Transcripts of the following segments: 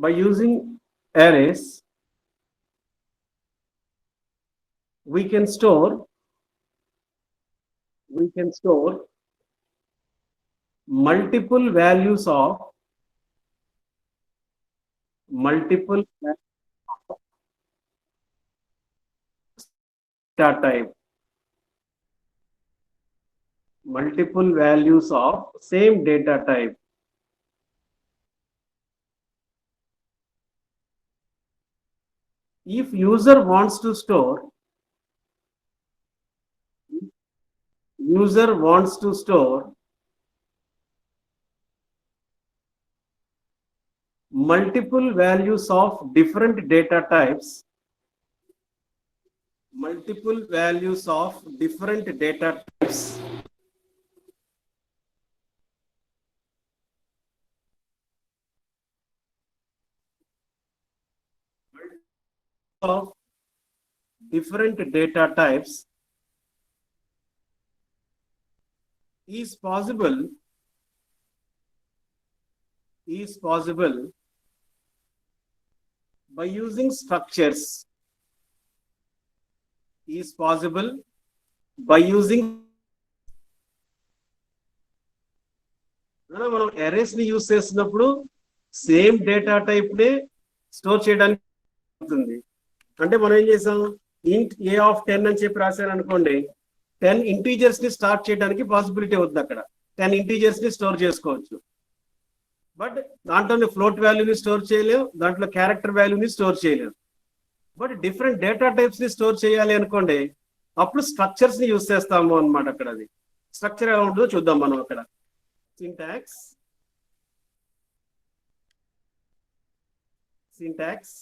By using arrays, we can store multiple values of multiple data type, multiple values of same data type. If user wants to store multiple values of different data types, of different data types is possible by using structures. మనం arrays ని use చేసినప్పుడు same data type నే store చేయడానికి అవుతుంది. అంటే మనం ఏం చేసాం, ఇంట్ ఏ ఆఫ్ 10 అని చెప్పి రాశారు అనుకోండి, 10 ఇంటీజర్స్ ని స్టార్ట్ చేయడానికి పాసిబిలిటీ అవుతుంది. అక్కడ 10 ఇంటీజర్స్ ని స్టోర్ చేసుకోవచ్చు. బట్ దాంట్లో ఫ్లోట్ వాల్యూని స్టోర్ చేయలేము, దాంట్లో క్యారెక్టర్ వాల్యూని స్టోర్ చేయలేము. బట్ డిఫరెంట్ డేటా టైప్స్ ని స్టోర్ చేయాలి అనుకోండి, అప్పుడు స్ట్రక్చర్స్ ని యూజ్ చేస్తాము అనమాట. అక్కడ అది స్ట్రక్చర్ ఎలా ఉంటుందో చూద్దాం మనం. అక్కడ syntax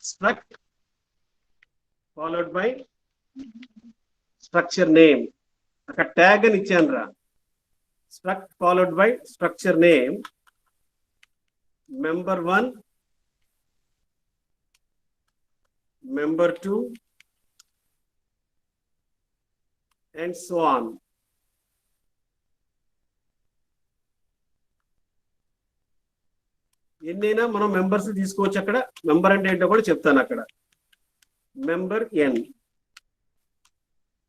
struct followed by structure name. అక్కడ ట్యాగ్ అని ఇచ్చాను రా. struct followed by structure name, member 1, member 2 and so on. ఎన్నైనా మనం మెంబర్స్ తీసుకోవచ్చు. అక్కడ మెంబర్ అంటే ఏంటో కూడా చెప్తాను. అక్కడ member n.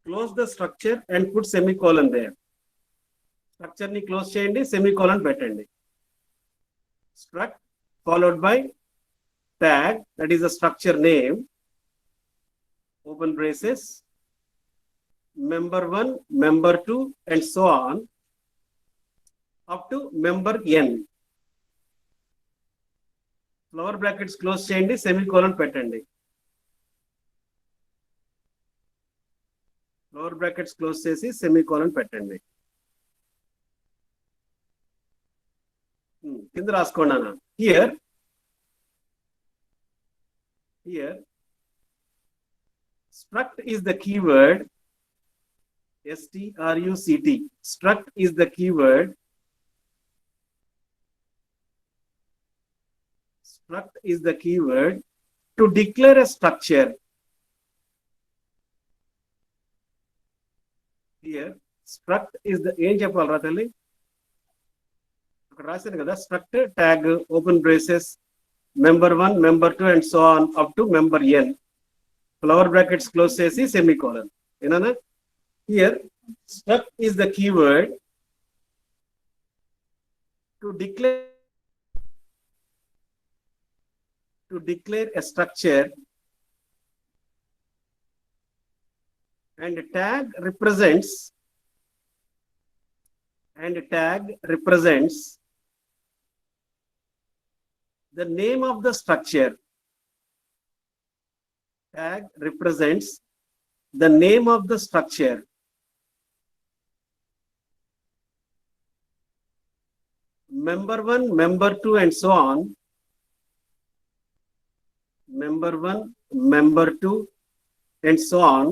Close the structure and put semicolon there. Structure ని క్లోజ్ చేయండి, సెమీకోలన్ పెట్టండి. struct followed by tag, that is the structure name, open braces, member 1, member 2 and so on up to member n. Flower brackets close చేయండి, semicolon పెట్టండి. Flower brackets close చేసి semicolon పెట్టండి. కింద రాసుకోండి అన్న. Here struct is the keyword. struct. struct is the keyword. Struct is the keyword to declare a structure. Here struct is the ఏం చెప్పాలి రా తల్లి? అక్కడ రాశారు కదా, struct tag open braces member 1, member 2 and so on up to member n. flower brackets close చేసి semicolon. ఏనా? Here struct is the keyword to declare a structure, and tag represents the name of the structure. Tag represents the name of the structure. Member 1, member 2 and so on. Member 1, member 2 and so on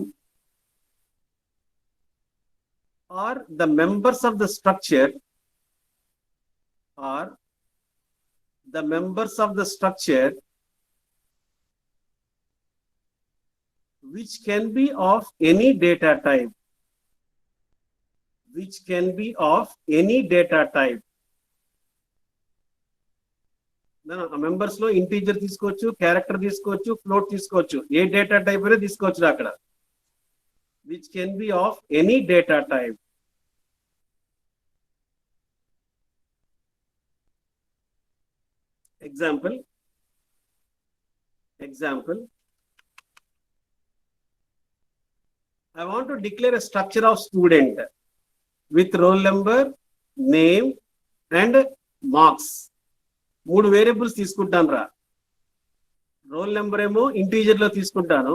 are the members of the structure, which can be of any data type. which can be of any data type. Members లో integer తీసుకోవచ్చు, character తీసుకోవచ్చు, float తీసుకోవచ్చు, ఏ data type అయినా తీసుకోవచ్చు అక్కడ. Which can be of any data type. Example I want to declare a structure of student with roll number, name and marks. 3 variables తీసుకుంటాను రా. Roll number ఏమో ఇంటీజర్ లో తీసుకుంటాను,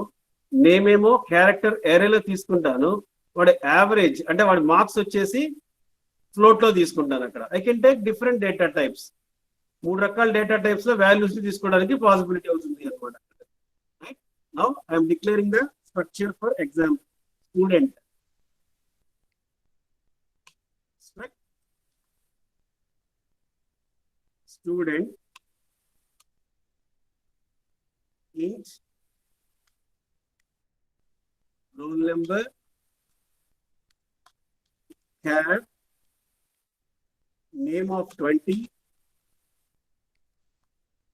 నేమ్ ఏమో క్యారెక్టర్ ఏరేలో తీసుకుంటాను, వాడి యావరేజ్ అంటే వాడి మార్క్స్ వచ్చేసి ఫ్లోట్ లో తీసుకుంటాను. అక్కడ I can take different data types. 3 రకాల డేటా టైప్స్ లో వాల్యూస్ తీసుకోవడానికి పాసిబిలిటీ అవుతుంది అనమాట. Now I'm declaring the structure for example student. Student int roll number char name of 20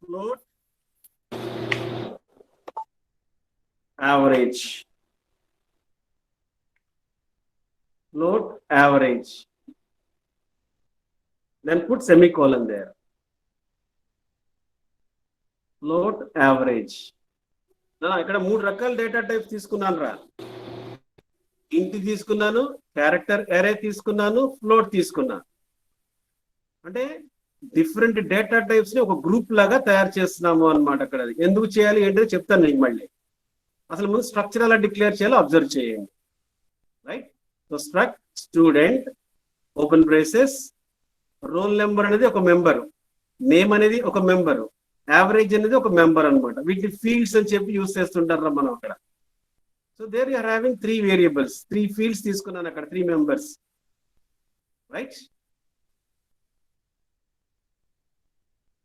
float average. Float average. Then put semicolon there. Float average. ఇక్కడ 3 రకాల data types తీసుకున్నాను రా. ఇంట్ తీసుకున్నాను, క్యారెక్టర్ అరే తీసుకున్నాను, ఫ్లోట్ తీసుకున్నాను. అంటే డిఫరెంట్ డేటా టైప్స్ ని ఒక గ్రూప్ లాగా తయారు చేస్తున్నాము అనమాట. అక్కడ ఎందుకు చేయాలి ఏంటో చెప్తాను నీకు మళ్ళీ. అసలు ముందు స్ట్రక్చర్ ఎలా డిక్లేర్ చేయాలో అబ్జర్వ్ చేయండి. Right. So struct student open braces, roll number అనేది ఒక మెంబరు, నేమ్ అనేది ఒక మెంబరు, యావరేజ్ అనేది ఒక మెంబర్ అనమాట. వీటిని ఫీల్డ్స్ అని చెప్పి యూజ్ చేస్తుంటారు మనం అక్కడ. So there you're having 3 variables, 3 fields తీసుకున్నాను అక్కడ, 3 members. Right.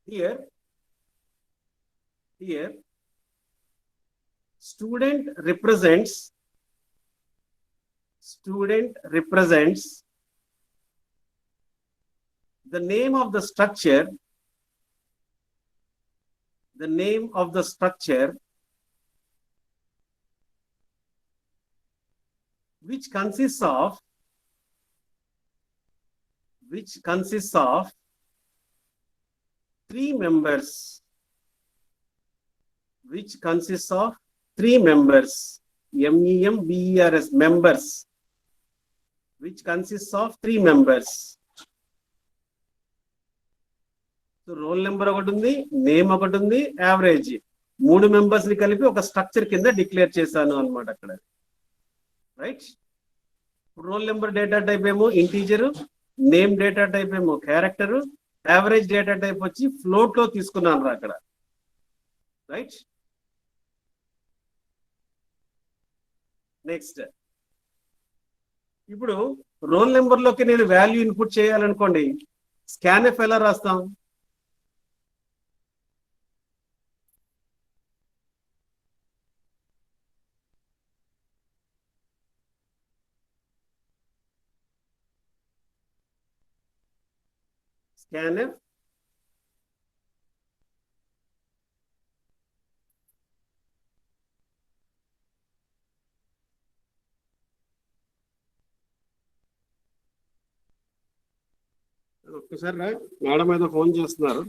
Here student represents the name of the structure, which consists of 3 members, MEMBERS, members, which consists of 3 members. So roll number ఒకటి ఉంది, name ఒకటి ఉంది, average, 3 members ని కలిపి ఒక structure కింద డిక్లేర్ చేశాను అనమాట అక్కడ. Right. Roll number data type ఏమో ఇంటీజర్, నేమ్ డేటా టైప్ ఏమో క్యారెక్టర్, యావరేజ్ డేటా టైప్ వచ్చి ఫ్లోట్ లో తీసుకున్నాను రా అక్కడ. రైట్. నెక్స్ట్, ఇప్పుడు రోల్ నెంబర్ లోకి నేను వాల్యూ ఇన్పుట్ చేయాలనుకోండి, స్కాన్ఎఫ్ ఎలా రాస్తాం? scanf ఒక్కసారి మేడం ఏదో ఫోన్ చేస్తున్నారు.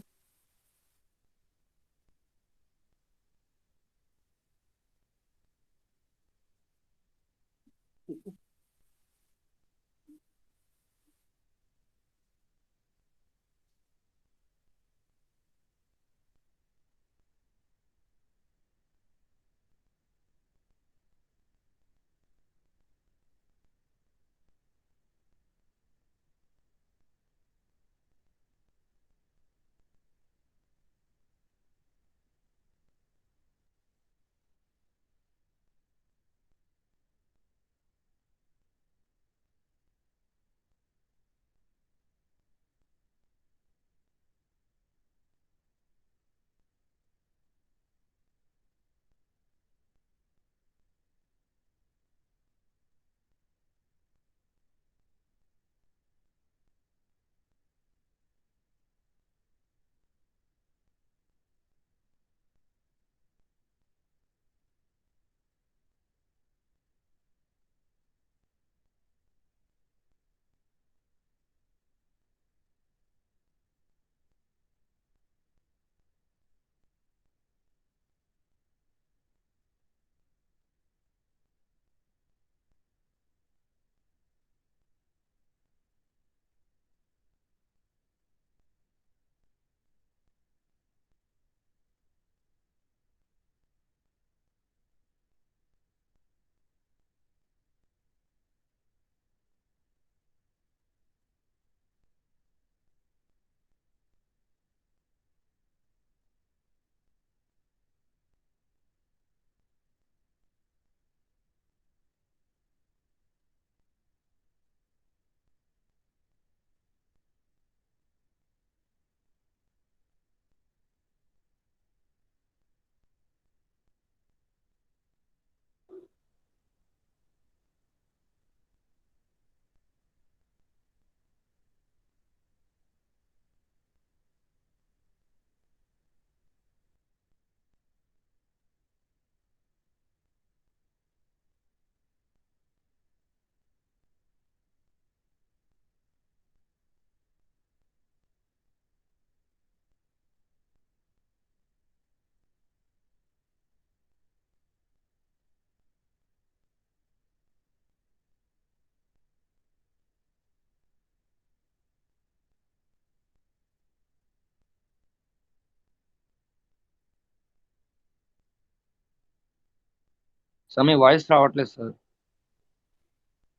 సార్ మీ వాయిస్ రావట్లేదు sir.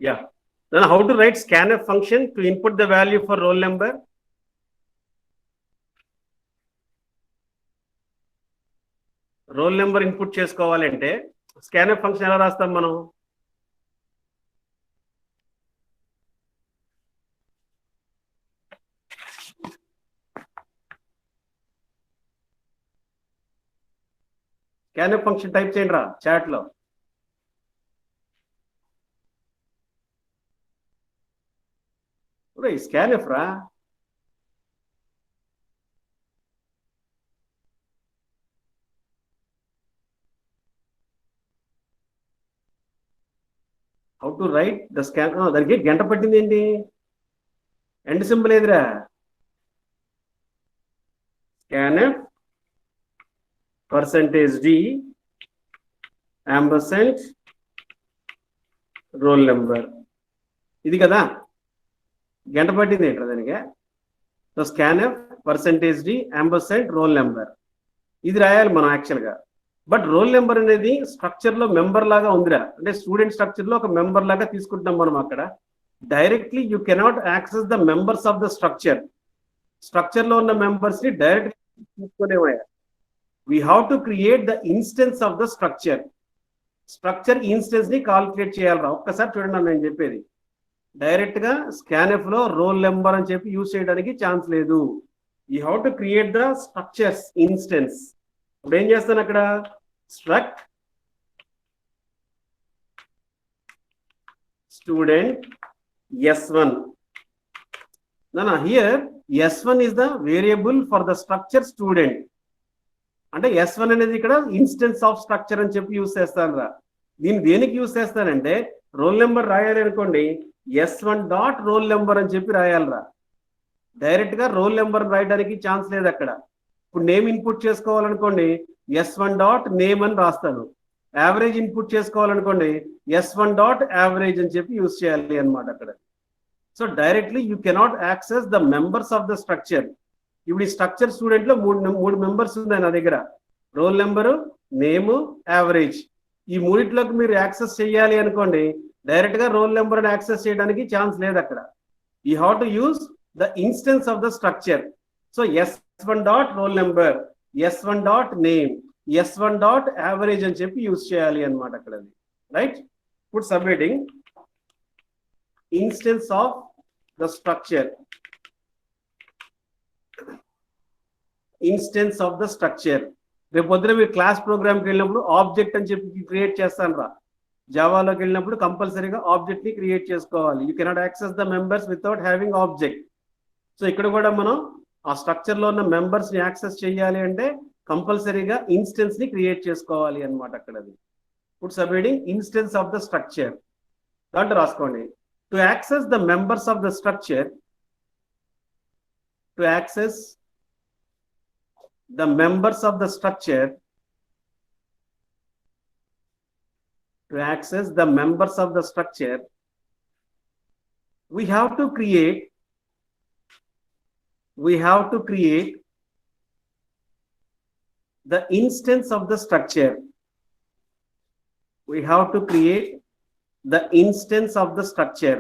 Yeah. Then how to write scanf function to input the value for roll number? Roll number input చేసుకోవాలంటే స్కాన్ఎఫ్ ఫంక్షన్ ఎలా రాస్తాం మనం? స్కాన్ఎఫ్ ఫంక్షన్ టైప్ చేయండి రా చాట్ లో. స్కాన్ఎఫ్ రా. How to right the scan. దానికి గంట పట్టింది ఏంటి? ఎండ్ సింబల్ ఏదిరా? Scanf %d ampersand roll number. ఇది కదా గంట పట్టింది ఏంట్రా దానికి? So scanf %d ampersand roll number ఇది రాయాలి మనం యాక్చువల్గా. బట్ రోల్ నెంబర్ అనేది స్ట్రక్చర్ లో మెంబర్ లాగా ఉందిరా, అంటే స్టూడెంట్ స్ట్రక్చర్ లో ఒక మెంబర్ లాగా తీసుకుంటున్నాం మనం. అక్కడ directly you cannot access the members of the structure. Structure లో ఉన్న మెంబర్స్ ని డైరెక్ట్ తీసుకునేవయ్యా. We have to create the instance of the structure. Structure instance ని కాల్కులేట్ చేయాలరా. ఒక్కసారి చూడండి నేను చెప్పేది. డైరెక్ట్ గా స్కాన్ఎఫ్ లో రోల్ నెంబర్ అని చెప్పి యూజ్ చేయడానికి ఛాన్స్ లేదు. You have to create the structures instance. ఇప్పుడు ఏం చేస్తాను అక్కడ? Struct student S1. Here S1 is the variable for the structure student. అంటే S1 అనేది ఇక్కడ ఇన్స్టెన్స్ ఆఫ్ స్ట్రక్చర్ అని చెప్పి యూజ్ చేస్తాను రా. దీన్ని దేనికి యూజ్ చేస్తానంటే రోల్ నెంబర్ రాయాలి అనుకోండి, S1 డాట్ రోల్ నెంబర్ అని చెప్పి రాయాలరా. డైరెక్ట్ గా రోల్ నెంబర్ రాయడానికి ఛాన్స్ లేదు అక్కడ. ఇప్పుడు నేమ్ ఇన్పుట్ చేసుకోవాలనుకోండి S1 డాట్ నేమ్ అని రాస్తాను. యావరేజ్ ఇన్పుట్ చేసుకోవాలనుకోండి S1 డాట్ యావరేజ్ అని చెప్పి యూజ్ చేయాలి అనమాట అక్కడ. So directly you cannot access the members of the structure. ఇప్పుడు ఈ స్ట్రక్చర్ స్టూడెంట్ లో మూడు మెంబర్స్ ఉన్నాయి నా దగ్గర. రోల్ నెంబరు, నేము, యావరేజ్. ఈ మూడిట్లోకి మీరు యాక్సెస్ చేయాలి అనుకోండి, డైరెక్ట్ గా రోల్ నెంబర్ అని యాక్సెస్ చేయడానికి ఛాన్స్ లేదు అక్కడ. You have to use the instance of the structure. So S1 dot roll number, S1 dot name, S1 dot average అని చెప్పి యూజ్ చేయాలి అనమాట అక్కడ. రైట్. ఇప్పుడు submitting instance of the structure. Instance of the structure. రేపు పొద్దున మీరు class ప్రోగ్రామ్కి వెళ్ళినప్పుడు ఆబ్జెక్ట్ అని చెప్పి క్రియేట్ చేస్తాను రా. జావాలోకి వెళ్ళినప్పుడు కంపల్సరీగా ఆబ్జెక్ట్ ని క్రియేట్ చేసుకోవాలి. You cannot access the members without having object. So ఇక్కడ కూడా మనం ఆ స్ట్రక్చర్ లో ఉన్న మెంబర్స్ ని యాక్సెస్ చేయాలి అంటే కంపల్సరీగా ఇన్స్టెన్స్ ని క్రియేట్ చేసుకోవాలి అనమాట అక్కడ. ఇప్పుడు submitting instance of the structure. దాంట్లో రాసుకోండి. To access the members of the structure, to access the members of the structure, to access the members of the structure, we have to create the instance of the structure. We have to create the instance of the structure.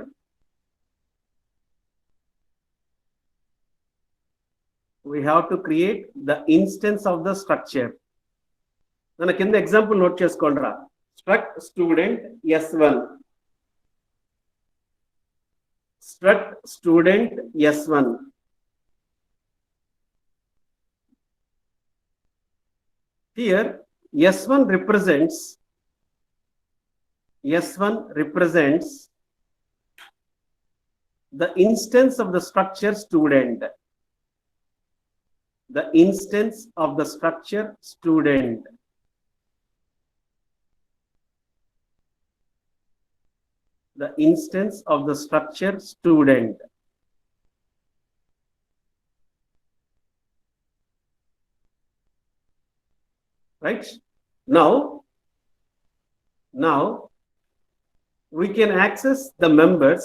We have to create the instance of the structure. మన కింద example note చేసుకోండి రా. Struct student S1, struct student S1. Here S1 represents the instance of the structure student. The instance of the structure student. The instance of the structure student. Right? Now we can access the members.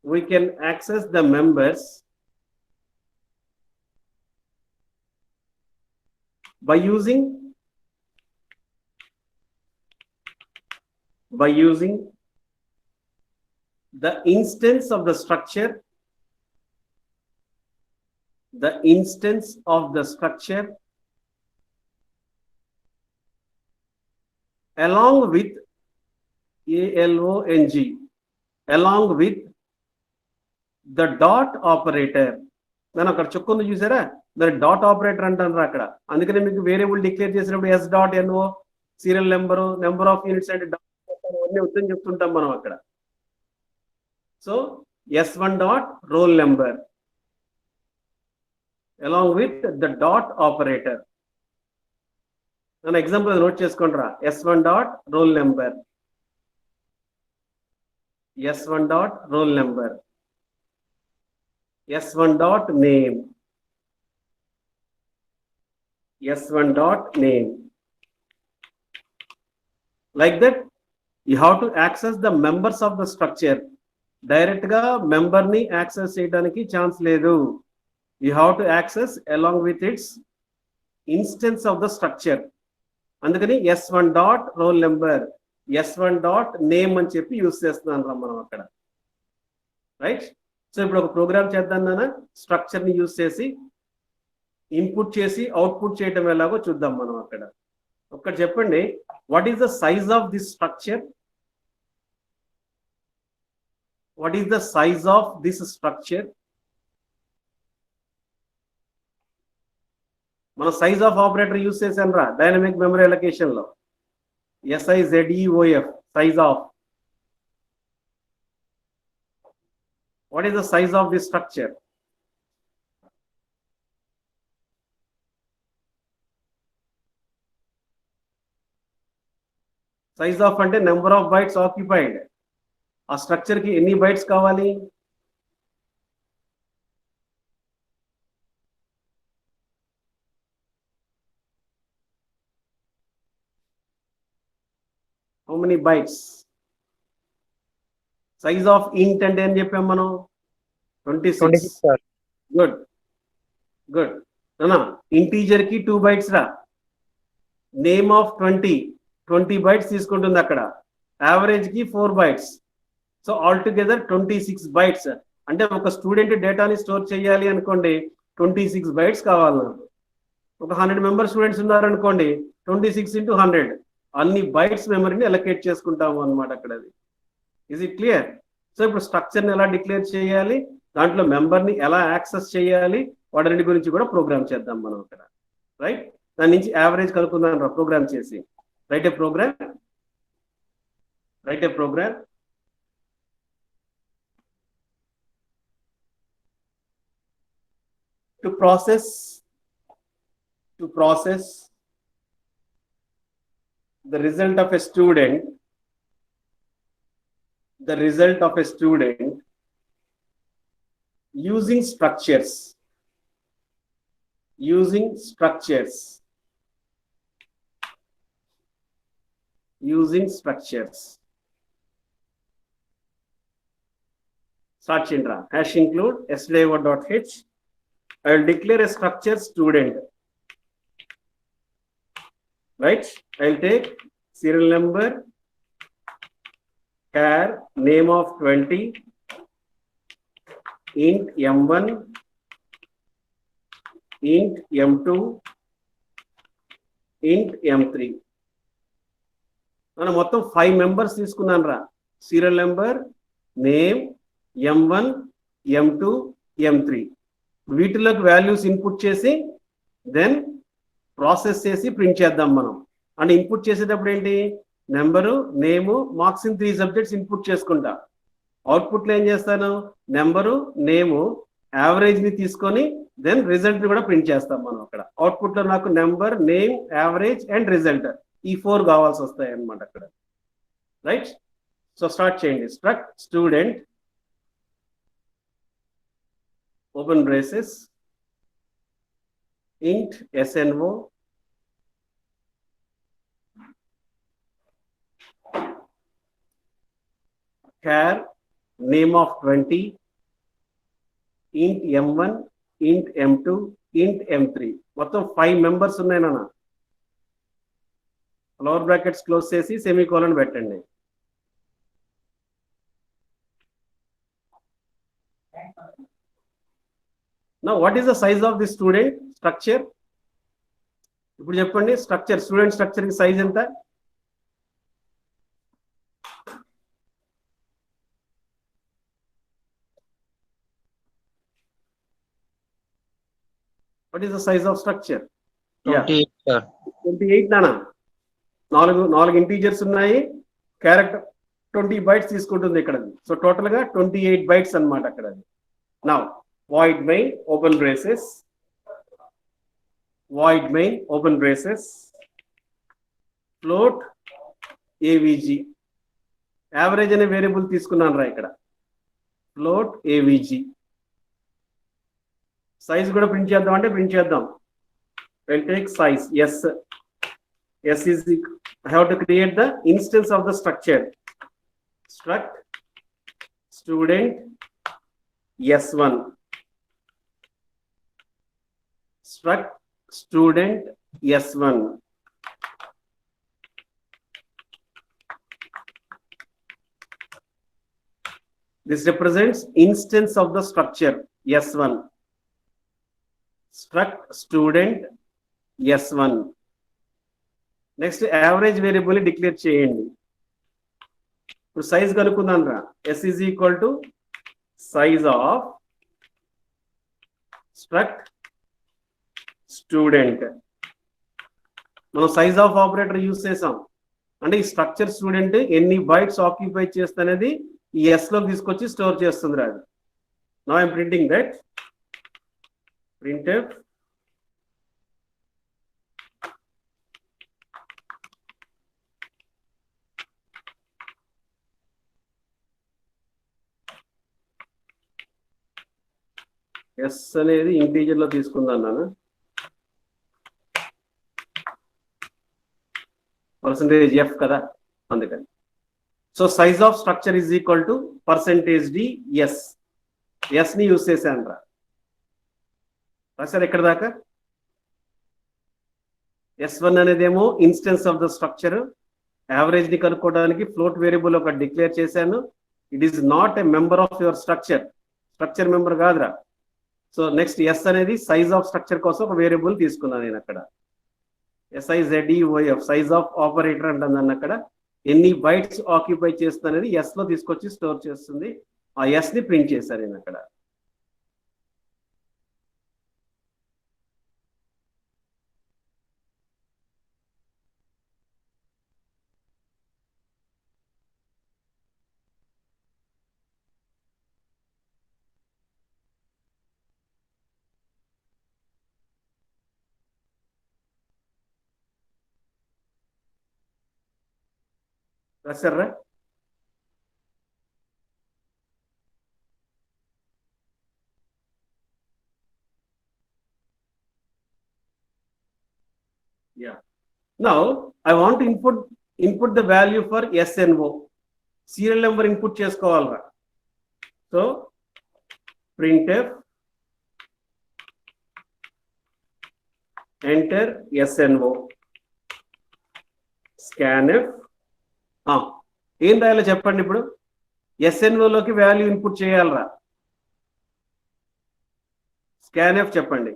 We can access the members by using by using the instance of the structure, along with along with the dot operator. నేను అక్కడ చుక్కుంది చూసారా, మరి dot operator అంటారు అక్కడ. అందుకనే మీకు variable declare చేసినప్పుడు S dot NO, serial number, number of units అంటే అన్నీ వద్దని చెప్తుంటాం మనం అక్కడ. So S1 dot roll number along with the dot operator. నేను ఎగ్జాంపుల్ నోట్ చేసుకోండి రా. S1 dot roll number, S1 dot roll number, S1 dot name, S1 dot name. Like that, you have to access the members of the structure. Direct ga member ni access cheyadaniki chance ledu. You have to access along with its instance of the structure. Andukani S1 dot roll number, S1 dot name అని చెప్పి use చేస్తున్నాను రా మనం అక్కడ. Right. So ఇప్పుడు ఒక programme చేద్దాం నాన్న. స్ట్రక్చర్ ని యూస్ చేసి ఇన్పుట్ చేసి అవుట్పుట్ చేయడం ఎలాగో చూద్దాం మనం అక్కడ. ఒక్కటి చెప్పండి, what is the size of this structure? What is the size of this structure? మన సైజ్ ఆఫ్ ఆపరేటర్ యూస్ చేశాను రా డైనమిక్ మెమరీ అలొకేషన్ లో. SIZEOF, size of. What is the size of this structure? Size of అంటే number of bytes occupied. ఆ structure కి ఎన్ని bytes కావాలి? How many bytes? Size of ఇంట్ అంటే ఏం చెప్పాం మనం? 26. Good good. ఇంటీజర్ కి 2 bytes రా. నేమ్ ఆఫ్ 20 bytes తీసుకుంటుంది అక్కడ. యావరేజ్ కి 4 bytes. So all together 26 bytes. అంటే ఒక స్టూడెంట్ డేటాని స్టోర్ చేయాలి అనుకోండి, 26 bytes కావాలి నాకు. ఒక 100 మెంబర్ స్టూడెంట్స్ ఉన్నారనుకోండి, 26 into 100 అన్ని బైట్స్ మెమరీని అలొకేట్ చేసుకుంటాము అనమాట అక్కడ. అది ఈజ్ ఇట్ క్లియర్? సో ఇప్పుడు స్ట్రక్చర్ని ఎలా డిక్లేర్ చేయాలి, దాంట్లో మెంబర్ని ఎలా యాక్సెస్ చేయాలి, వాటి గురించి కూడా ప్రోగ్రామ్ చేద్దాం మనం అక్కడ. రైట్. దాని నుంచి యావరేజ్ కనుక్కుందాం రా ప్రోగ్రామ్ చేసి. Write a program to process the result of a student using structures. Start chindra. #include stdio.h. I will declare a structure student. Right. I will take serial number, char, name of 20, int m1, int m2, int m3. మనం మొత్తం 5 members తీసుకున్నాను రా. Serial number, name, m1, m2, m3. వీటిలోకి values input చేసి then process చేసి print చేద్దాం మనం. అంటే ఇన్పుట్ చేసేటప్పుడు ఏంటి, number, name, marks in 3 subjects input చేసుకుంటా. అవుట్పుట్లో ఏం చేస్తాను, నెంబరు, నేము, యావరేజ్ ని తీసుకొని దెన్ రిజల్ట్ కూడా ప్రింట్ చేస్తాం మనం అక్కడ. అవుట్పుట్లో నాకు number, name, average and result ఈ 4 కావాల్సి వస్తాయి అన్నమాట అక్కడ. రైట్. సో స్టార్ట్ చేయండి. Struct student, open braces, int SNO, char, name of 20, int m1, int m2, int m3. మొత్తం 5 మెంబర్స్ ఉన్నాయి నాన్న. లోవర్ బ్రాకెట్స్ క్లోజ్ చేసి సెమీకోలన్ పెట్టండి. Now what is the size of the student structure? ఇప్పుడు చెప్పండి, structure student structure కి size ఎంత? What is the size of structure? 28, sir. 28 నానా. నాలుగు ఇంటీజర్స్ ఉన్నాయి, క్యారెక్టర్ 20 bytes తీసుకుంటుంది ఇక్కడ. సో టోటల్ గా 28 bytes అన్నమాట అక్కడ. Now void main open braces, void main open braces, float avg, average అనే వేరియబుల్ తీసుకున్నాను రా ఇక్కడ. ఫ్లోట్ avg, సైజ్ కూడా ప్రింట్ చేద్దాం అంటే ప్రింట్ చేద్దాం. we'll take size s is I have to create the instance of the structure. Struct student s1, struct student s1. This represents instance of the structure s1. Struct student s1. Next average variable declare చేయండి. ఇప్పుడు size కనుక్కుందాం రా. s is equal to size of struct student. మనం size of operator use చేసాం అంటే ఈ structure student ఎన్ని bytes occupy చేస్తనేది ఈ s లోకి తీసుకొచ్చి స్టోర్ చేస్తుంది రా. Now I'm printing that. printf s అనేది ఇంటీజర్ లో తీసుకుందాం నాన్న. పర్సంటేజ్ f కదా అందుకని. So size of structure is equal to percentage d s. s ని యూజ్ చేశాను రా. రాశారు ఎక్కడ దాకా? s1 అనేదేమో instance of the structure. Average ని కనుక్కోవడానికి ఫ్లోట్ వేరియబుల్ ఒకటి డిక్లేర్ చేశాను. It is not a member of your structure. Structure member కాదురా. సో నెక్స్ట్ s అనేది సైజ్ ఆఫ్ స్ట్రక్చర్ కోసం ఒక వేరియబుల్ తీసుకున్నాను నేను అక్కడ. SIZEOF సైజ్ ఆఫ్ ఆపరేటర్ అంటుందని అక్కడ ఎన్ని బైట్స్ ఆక్యుపై చేస్తుంది అనేది s లో తీసుకొచ్చి స్టోర్ చేస్తుంది. ఆ s ని ప్రింట్ చేశాను నేను అక్కడ. రాశారా? Yeah. Now I want to input the value for SNO. Serial number input చేసుకోవాలరా. So printf enter SNO, scanf. ఏం రాయాలో చెప్పండి ఇప్పుడు. SNO లోకి వాల్యూ ఇన్పుట్ చేయాలరా. scanf చెప్పండి.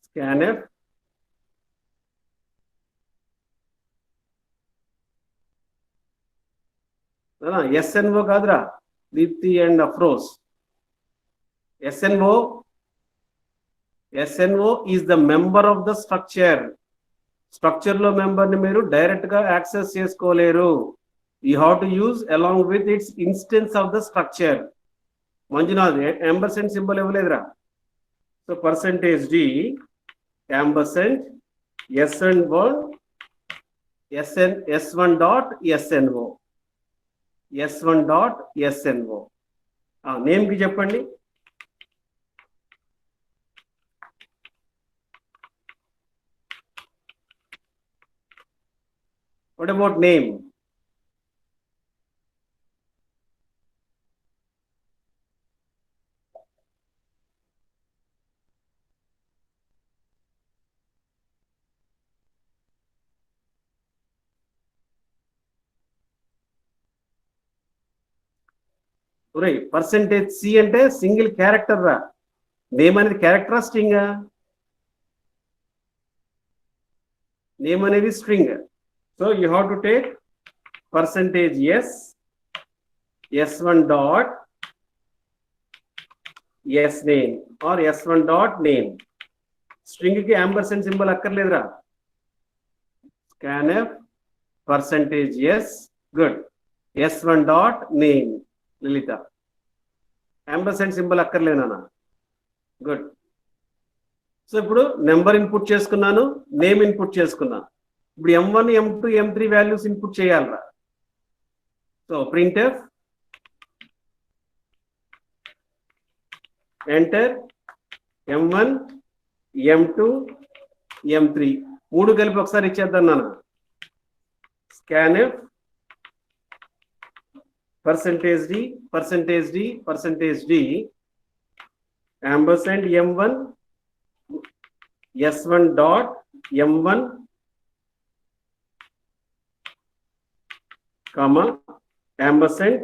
scanf SNO కాదురా, Deepthi and Afroz. SNO is the member of the structure. Structure లో member ని మీరు డైరెక్ట్ గా యాక్సెస్ చేసుకోలేరు. You have to use along with its instance of the structure. Manjunath ampersand symbol ఇవ్వలేదురా. So percentage d ampersand s1 dot SNO. S1 dot SNO. Name కి చెప్పండి. What about name? ఒరే percentage C అంటే single character రా. Name అనేది క్యారెక్టరా స్ట్రింగా? Name అనేది string. So you have to take percentage S s1 dot S name or s1 dot name. String కి యాంపర్సెంట్ సింబల్ అక్కర్లేదురా. scanf percentage S good s1 dot name Lalitha. Ampersand symbol అక్కర్లేనా? Good. So ఇప్పుడు number input చేసుకున్నాను, name input చేసుకున్నాను. ఇప్పుడు m1 m2 m3 values input చేయాలరా. So printf enter m1 m2 m3 మూడు కలిపి ఒకసారి ఇచ్చేద్దాం నాన్న. Scanf percentage D percentage D percentage D ampersand m1 s1 dot m1 comma ampersand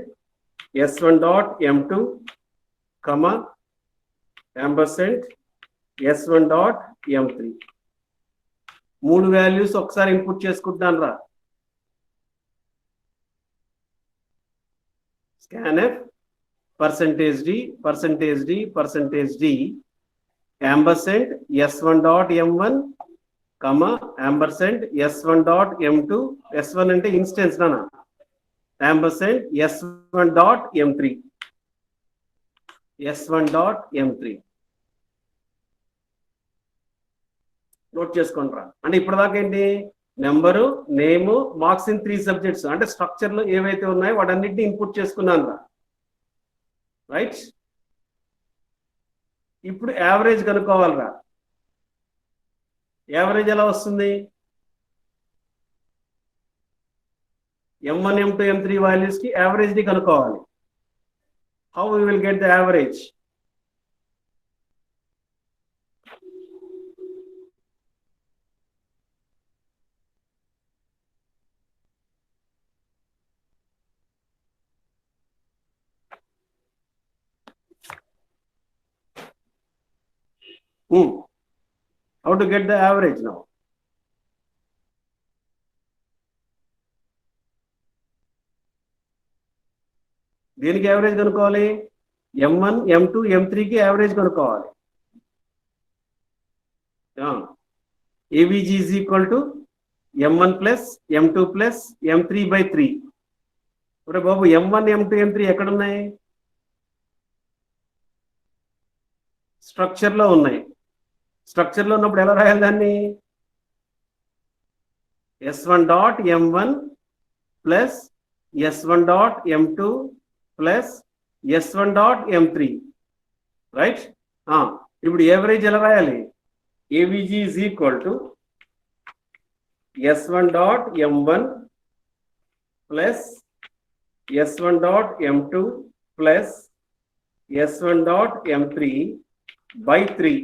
s1 dot m2 comma ampersand s1 dot m3. మూడు values ఒకసారి input చేసుకుంటాను రా. scanf percentage d percentage d percentage d ampersand s1 dot m1 comma ampersand s1 dot m2. s1 అంటే instance నానా. ampersand s1 dot m3 s1 dot m3 note చేసుకుంటారా. అంటే ఇప్పటిదాకా ఏంటి, number name marks in 3 subjects అంటే structure లో ఏవైతే ఉన్నాయో వాటన్నిటిని ఇన్పుట్ చేసుకున్నాను రా. రైట్. ఇప్పుడు యావరేజ్ కనుక్కోవాలరా. యావరేజ్ ఎలా వస్తుంది? m1 m2 m3 వాల్యూస్ కి యావరేజ్ ని కనుక్కోవాలి. How we will get the average? How to get the average now? దేనికి యావరేజ్ కనుక్కోవాలి? m1 m2 m3 కి యావరేజ్ కనుక్కోవాలి. avg is equal to m1 plus m2 plus m3 by 3. ఒరే బాబు m1 m2 m3 ఎక్కడున్నాయి? Structure లో ఉన్నాయి. Structure లో ఉన్నప్పుడు ఎలా రాయాలి దాన్ని? s1 dot m1 plus s1 dot m2 plus s1 dot m3. Right. ఇప్పుడు యావరేజ్ ఎలా రాయాలి? avg is equal to s1 dot m1 plus s1 dot m2 plus s1 dot m3 by 3.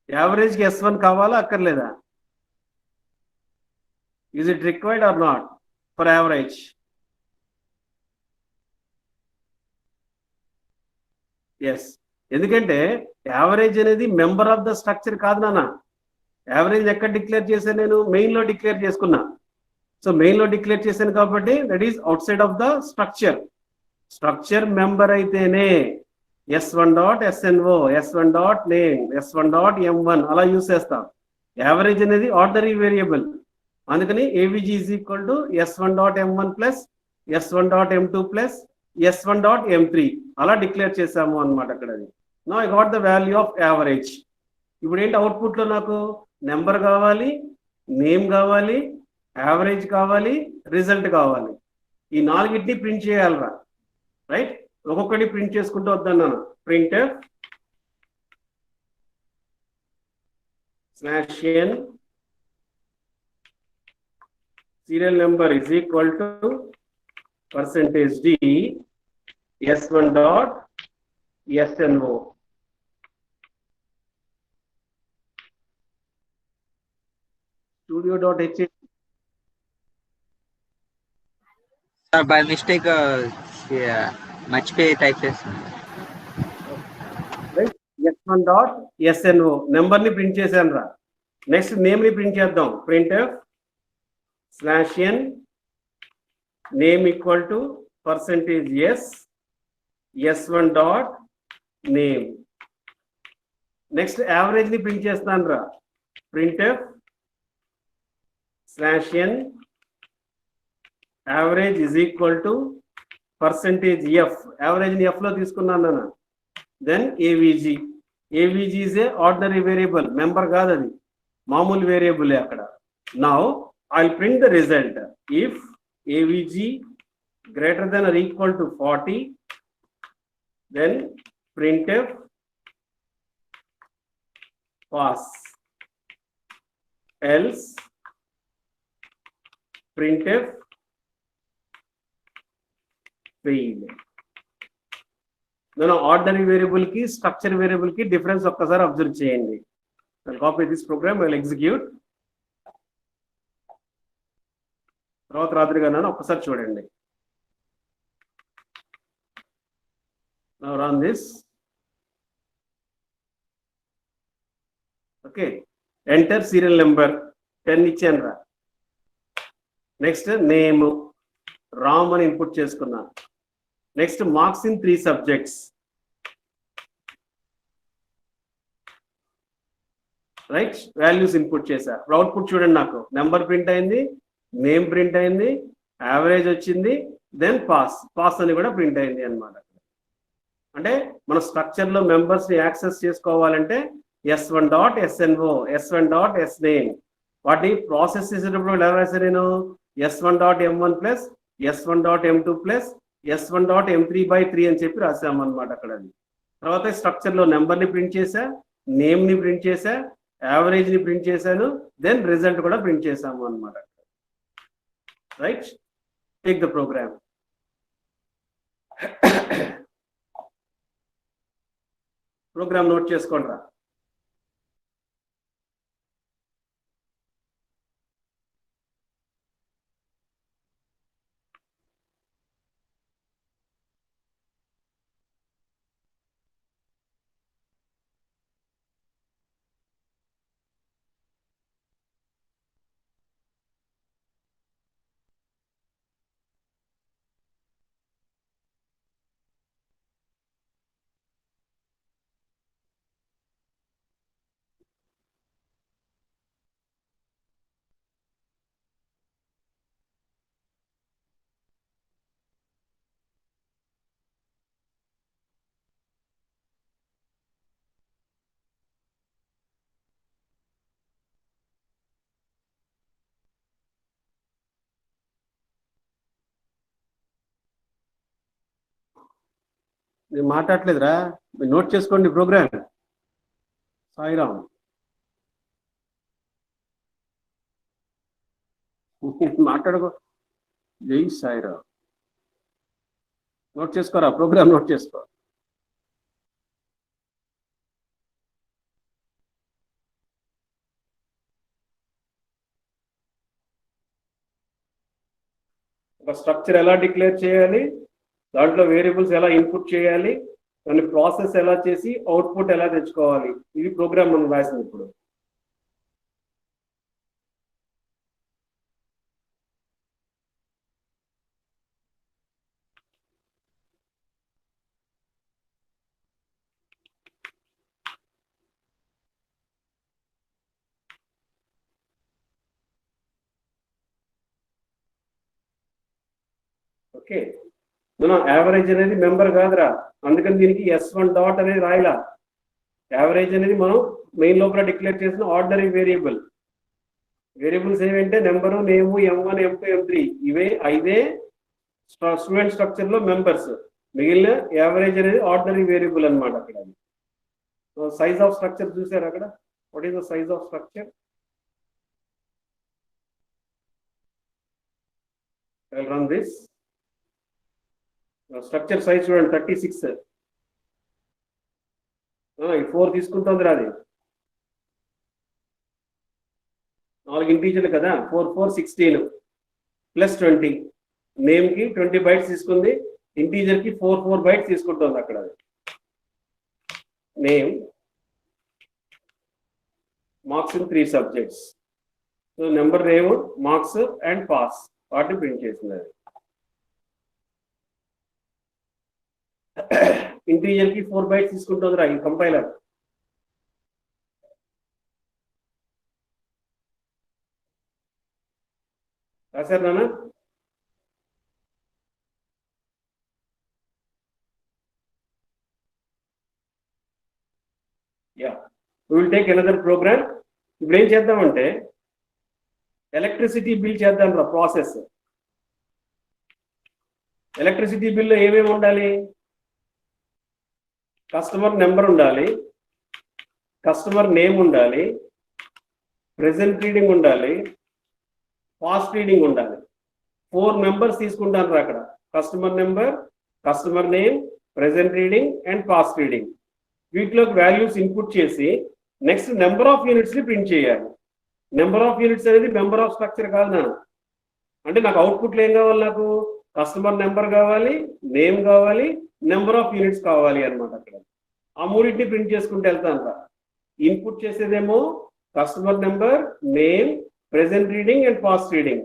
Average కి s1 కావాలా అక్కర్లేదా? Is it required or not for average? ఎస్. ఎందుకంటే average అనేది member of the structure కాదు నాన్న. యావరేజ్ ఎక్కడ declare చేశాను నేను? మెయిన్ లో డిక్లేర్ చేసుకున్నా. సో మెయిన్ లో డిక్లేర్ చేశాను కాబట్టి that is out side of the structure. Structure member అయితేనే s1 dot snO s1 dot name s1 dot m1 అలా యూజ్ చేస్తాం. యావరేజ్ అనేది ఆర్డినరీ వేరియబుల్. అందుకని avg is equal to s1 dot m1 plus s1 dot m2 plus s1 dot m3 అలా declare చేసాము అన్నమాట అక్కడ. Now I got the value of average. ఇప్పుడు ఏంటి అవుట్పుట్ లో నాకు నెంబర్ కావాలి, నేమ్ కావాలి, యావరేజ్ కావాలి, రిజల్ట్ కావాలి. ఈ నాలుగిటిని ప్రింట్ చేయాలరా. రైట్. ఒక్కొక్కటి ప్రింట్ చేసుకుంటూ వద్దన్నాను. Printf slash n serial number is equal to percentage d s1 dot snO. studio.h by mistake మర్చిపోయి టైప్ చేస్తాను. Right, s1 dot SNO number ని ప్రింట్ చేశాను రా. నెక్స్ట్ నేమ్ ని ప్రింట్ చేద్దాం. Printf slash n name equal to percentage s s1 dot name. Next average ని print చేస్తాను రా. Printf slash n average is equal to percentage f. Average ని f లో తీసుకున్నాను నాన్న. Then AVG. AVG is a ordinary variable, member కాదు అది, మామూలు వేరియబుల్ అక్కడ. Now I print the result if AVG greater than or equal to 40, then printf pass, else printf fail. నేను ordinary variable కి స్ట్రక్చర్ వేరియబుల్ కి difference ఒక్కసారి observe చేయండి. Copy this program, will execute. తర్వాత రాత్రిగా ఒక్కసారి చూడండి. Now run this. Okay, enter serial number 10 ఇచ్చాను రా. నెక్స్ట్ నేమ్ రామ్ అని ఇన్పుట్ చేసుకున్నా. Next marks in 3 subjects. Right, values input చేశా. అవుట్పుట్ చూడండి, నాకు నెంబర్ ప్రింట్ అయింది, నేమ్ ప్రింట్ అయింది, యావరేజ్ వచ్చింది, దెన్ పాస్ అని కూడా ప్రింట్ అయింది అన్నమాట. అంటే మన స్ట్రక్చర్ లో మెంబర్స్ ని యాక్సెస్ చేసుకోవాలంటే s1 dot SNO, s1 dot SName. వాటి ప్రాసెస్ చేసేటప్పుడు ఎలా రాశాను నేను? s1 dot M1 plus s1 dot M2 plus s1 dot M3/3 అని చెప్పి రాసాము అనమాట అక్కడ. తర్వాత స్ట్రక్చర్ లో నెంబర్ ని ప్రింట్ చేశా, నేమ్ ని ప్రింట్ చేశా, యావరేజ్ ని ప్రింట్ చేశాను, దెన్ రిజల్ట్ కూడా ప్రింట్ చేసాము అనమాట. Right, take the program. Program note చేసుకోండి రా. నేను మాట్లాడలేదురా, మీరు నోట్ చేసుకోండి ప్రోగ్రామ్. సాయిరామ్, మాట్లాడుకో. జై సాయిరామ్. నోట్ చేసుకోరా, ప్రోగ్రామ్ నోట్ చేసుకో. ఒక స్ట్రక్చర్ ఎలా డిక్లేర్ చేయాలి, దాంట్లో వేరియబుల్స్ ఎలా ఇన్పుట్ చేయాలి, దాన్ని ప్రాసెస్ ఎలా చేసి అవుట్పుట్ ఎలా తెచ్చుకోవాలి, ఇది ప్రోగ్రామ్ మనం రాసింది ఇప్పుడు. ఓకే, మనం యావరేజ్ అనేది మెంబర్ కాదురా, అందుకని దీనికి s1 డాట్ అనేది రాయలా. యావరేజ్ అనేది మనం మెయిన్ లోపల డిక్లేర్ చేసిన ఆర్డినరీ వేరియబుల్. వేరియబుల్స్ ఏమంటే నెంబరు, నేము, M1, M2, M3 ఇవే 5 స్టూడెంట్ స్ట్రక్చర్ లో మెంబర్స్. మిగిలిన యావరేజ్ అనేది ఆర్డినరీ వేరియబుల్ అనమాట అక్కడ. సో సైజ్ ఆఫ్ స్ట్రక్చర్ చూసారు అక్కడ. What is the size of structure? Run this. Structure size చూడండి 36. 4 తీసుకుంటుంది రాది, 4 ఇంటీజర్లు కదా. 4 4 16 ప్లస్ 20 నేమ్ కి 20 బైట్స్ తీసుకుంది, ఇంటీజర్ కి 4 బైట్స్ తీసుకుంటుంది అక్కడ. Name marks in 3 subjects. So number, name, marks and pass వాటిని ప్రింట్ చేసింది అది. ఇంటీజర్ కి 4 బైట్స్ తీసుకుంటుంది రా ఈ కంపైలర్. రాశారు నాన్న? Yeah, we will take another program. ఇప్పుడు ఏం చేద్దామంటే ఎలక్ట్రిసిటీ బిల్ చేద్దాం రా. ప్రాసెస్ ఎలక్ట్రిసిటీ బిల్లో ఏమేమి ఉండాలి? కస్టమర్ నెంబర్ ఉండాలి, కస్టమర్ నేమ్ ఉండాలి, ప్రెజెంట్ రీడింగ్ ఉండాలి, పాస్ట్ రీడింగ్ ఉండాలి. 4 మెంబర్స్ తీసుకుంటాను రా అక్కడ. Customer number, customer name, present reading and past reading. వీటిలోకి వాల్యూస్ ఇన్పుట్ చేసి నెక్స్ట్ నెంబర్ ఆఫ్ యూనిట్స్ ని ప్రింట్ చేయాలి. నెంబర్ ఆఫ్ యూనిట్స్ అనేది మెంబర్ ఆఫ్ స్ట్రక్చర్ కాదు నా. అంటే నాకు అవుట్పుట్లో ఏం కావాలి? నాకు కస్టమర్ నెంబర్ కావాలి, నేమ్ కావాలి, నెంబర్ ఆఫ్ యూనిట్స్ కావాలి అనమాట. అక్కడ ఆ మూడింటిని ప్రింట్ చేసుకుంటూ వెళ్తాను రా. ఇన్పుట్ చేసేదేమో customer number, name, present reading and past reading.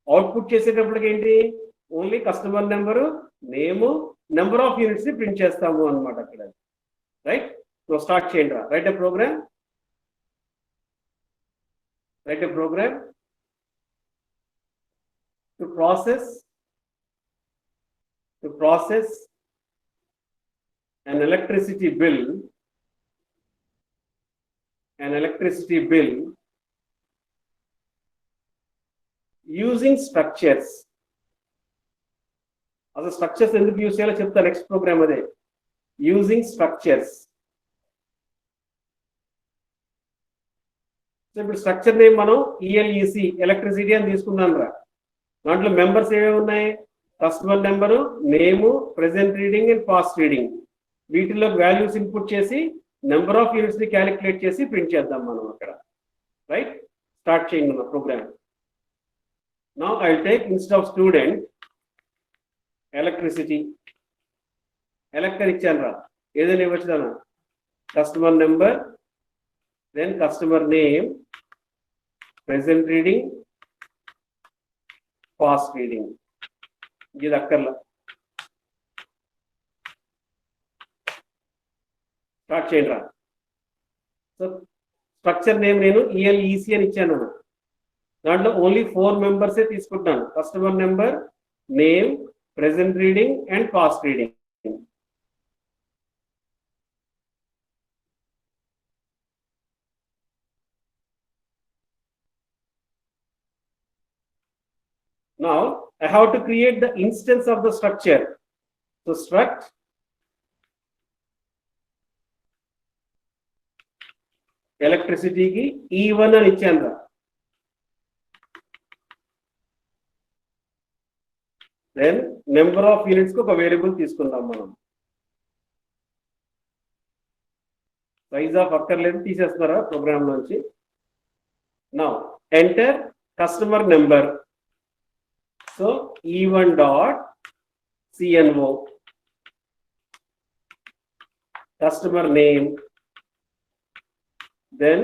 Output చేసేటప్పటికి ఏంటి? Only customer number, name, number of units ని ప్రింట్ చేస్తాము అనమాట అక్కడ. రైట్? సో స్టార్ట్ చేయండి రా. Write a program. Write a program to process an electricity bill using structures. అసలు structures ఎందుకు యూజ్ చేయాలో చెప్తా నెక్స్ట్ ప్రోగ్రామ్. అదే యూజింగ్ స్ట్రక్చర్స్. సో ఇప్పుడు స్ట్రక్చర్ నేమ్ మనం ఈఎల్ఈసి ఎలక్ట్రిసిటీ అని తీసుకున్నాను రా. దాంట్లో మెంబర్స్ ఏమేమి ఉన్నాయి? Customer number, name, present reading and past reading. వీటిల్లో వాల్యూస్ ఇన్పుట్ చేసి నెంబర్ ఆఫ్ యూనిట్స్ ని క్యాలిక్యులేట్ చేసి ప్రింట్ చేద్దాం మనం అక్కడ. రైట్? స్టార్ట్ చేయండి మన program. Now I take instead of student electricity. Electric ఇచ్చాను రా. ఏదైనా ఇవ్వచ్చు దానా. Customer number, then customer name, present reading, past reading. ఇది అక్కర్లా. స్టార్ట్ చేయండి రా. సో స్ట్రక్చర్ నేమ్ నేను ఈఎల్ఈసి అని ఇచ్చాను. దాంట్లో ఓన్లీ 4 మెంబర్సే తీసుకుంటాను. Customer number, name, present reading and past reading. Now I have to create the instance of the structure. So struct electricity ki E1 అని ఇచ్చాను రా. then number of units కు ఒక వేరియబుల్ తీసుకుందాం మనం. సైజ్ ఆఫ్ అక్కర్లేదు, తీసేస్తారా programme నుంచి. Now enter customer number. So E1 dot CNO, customer name, then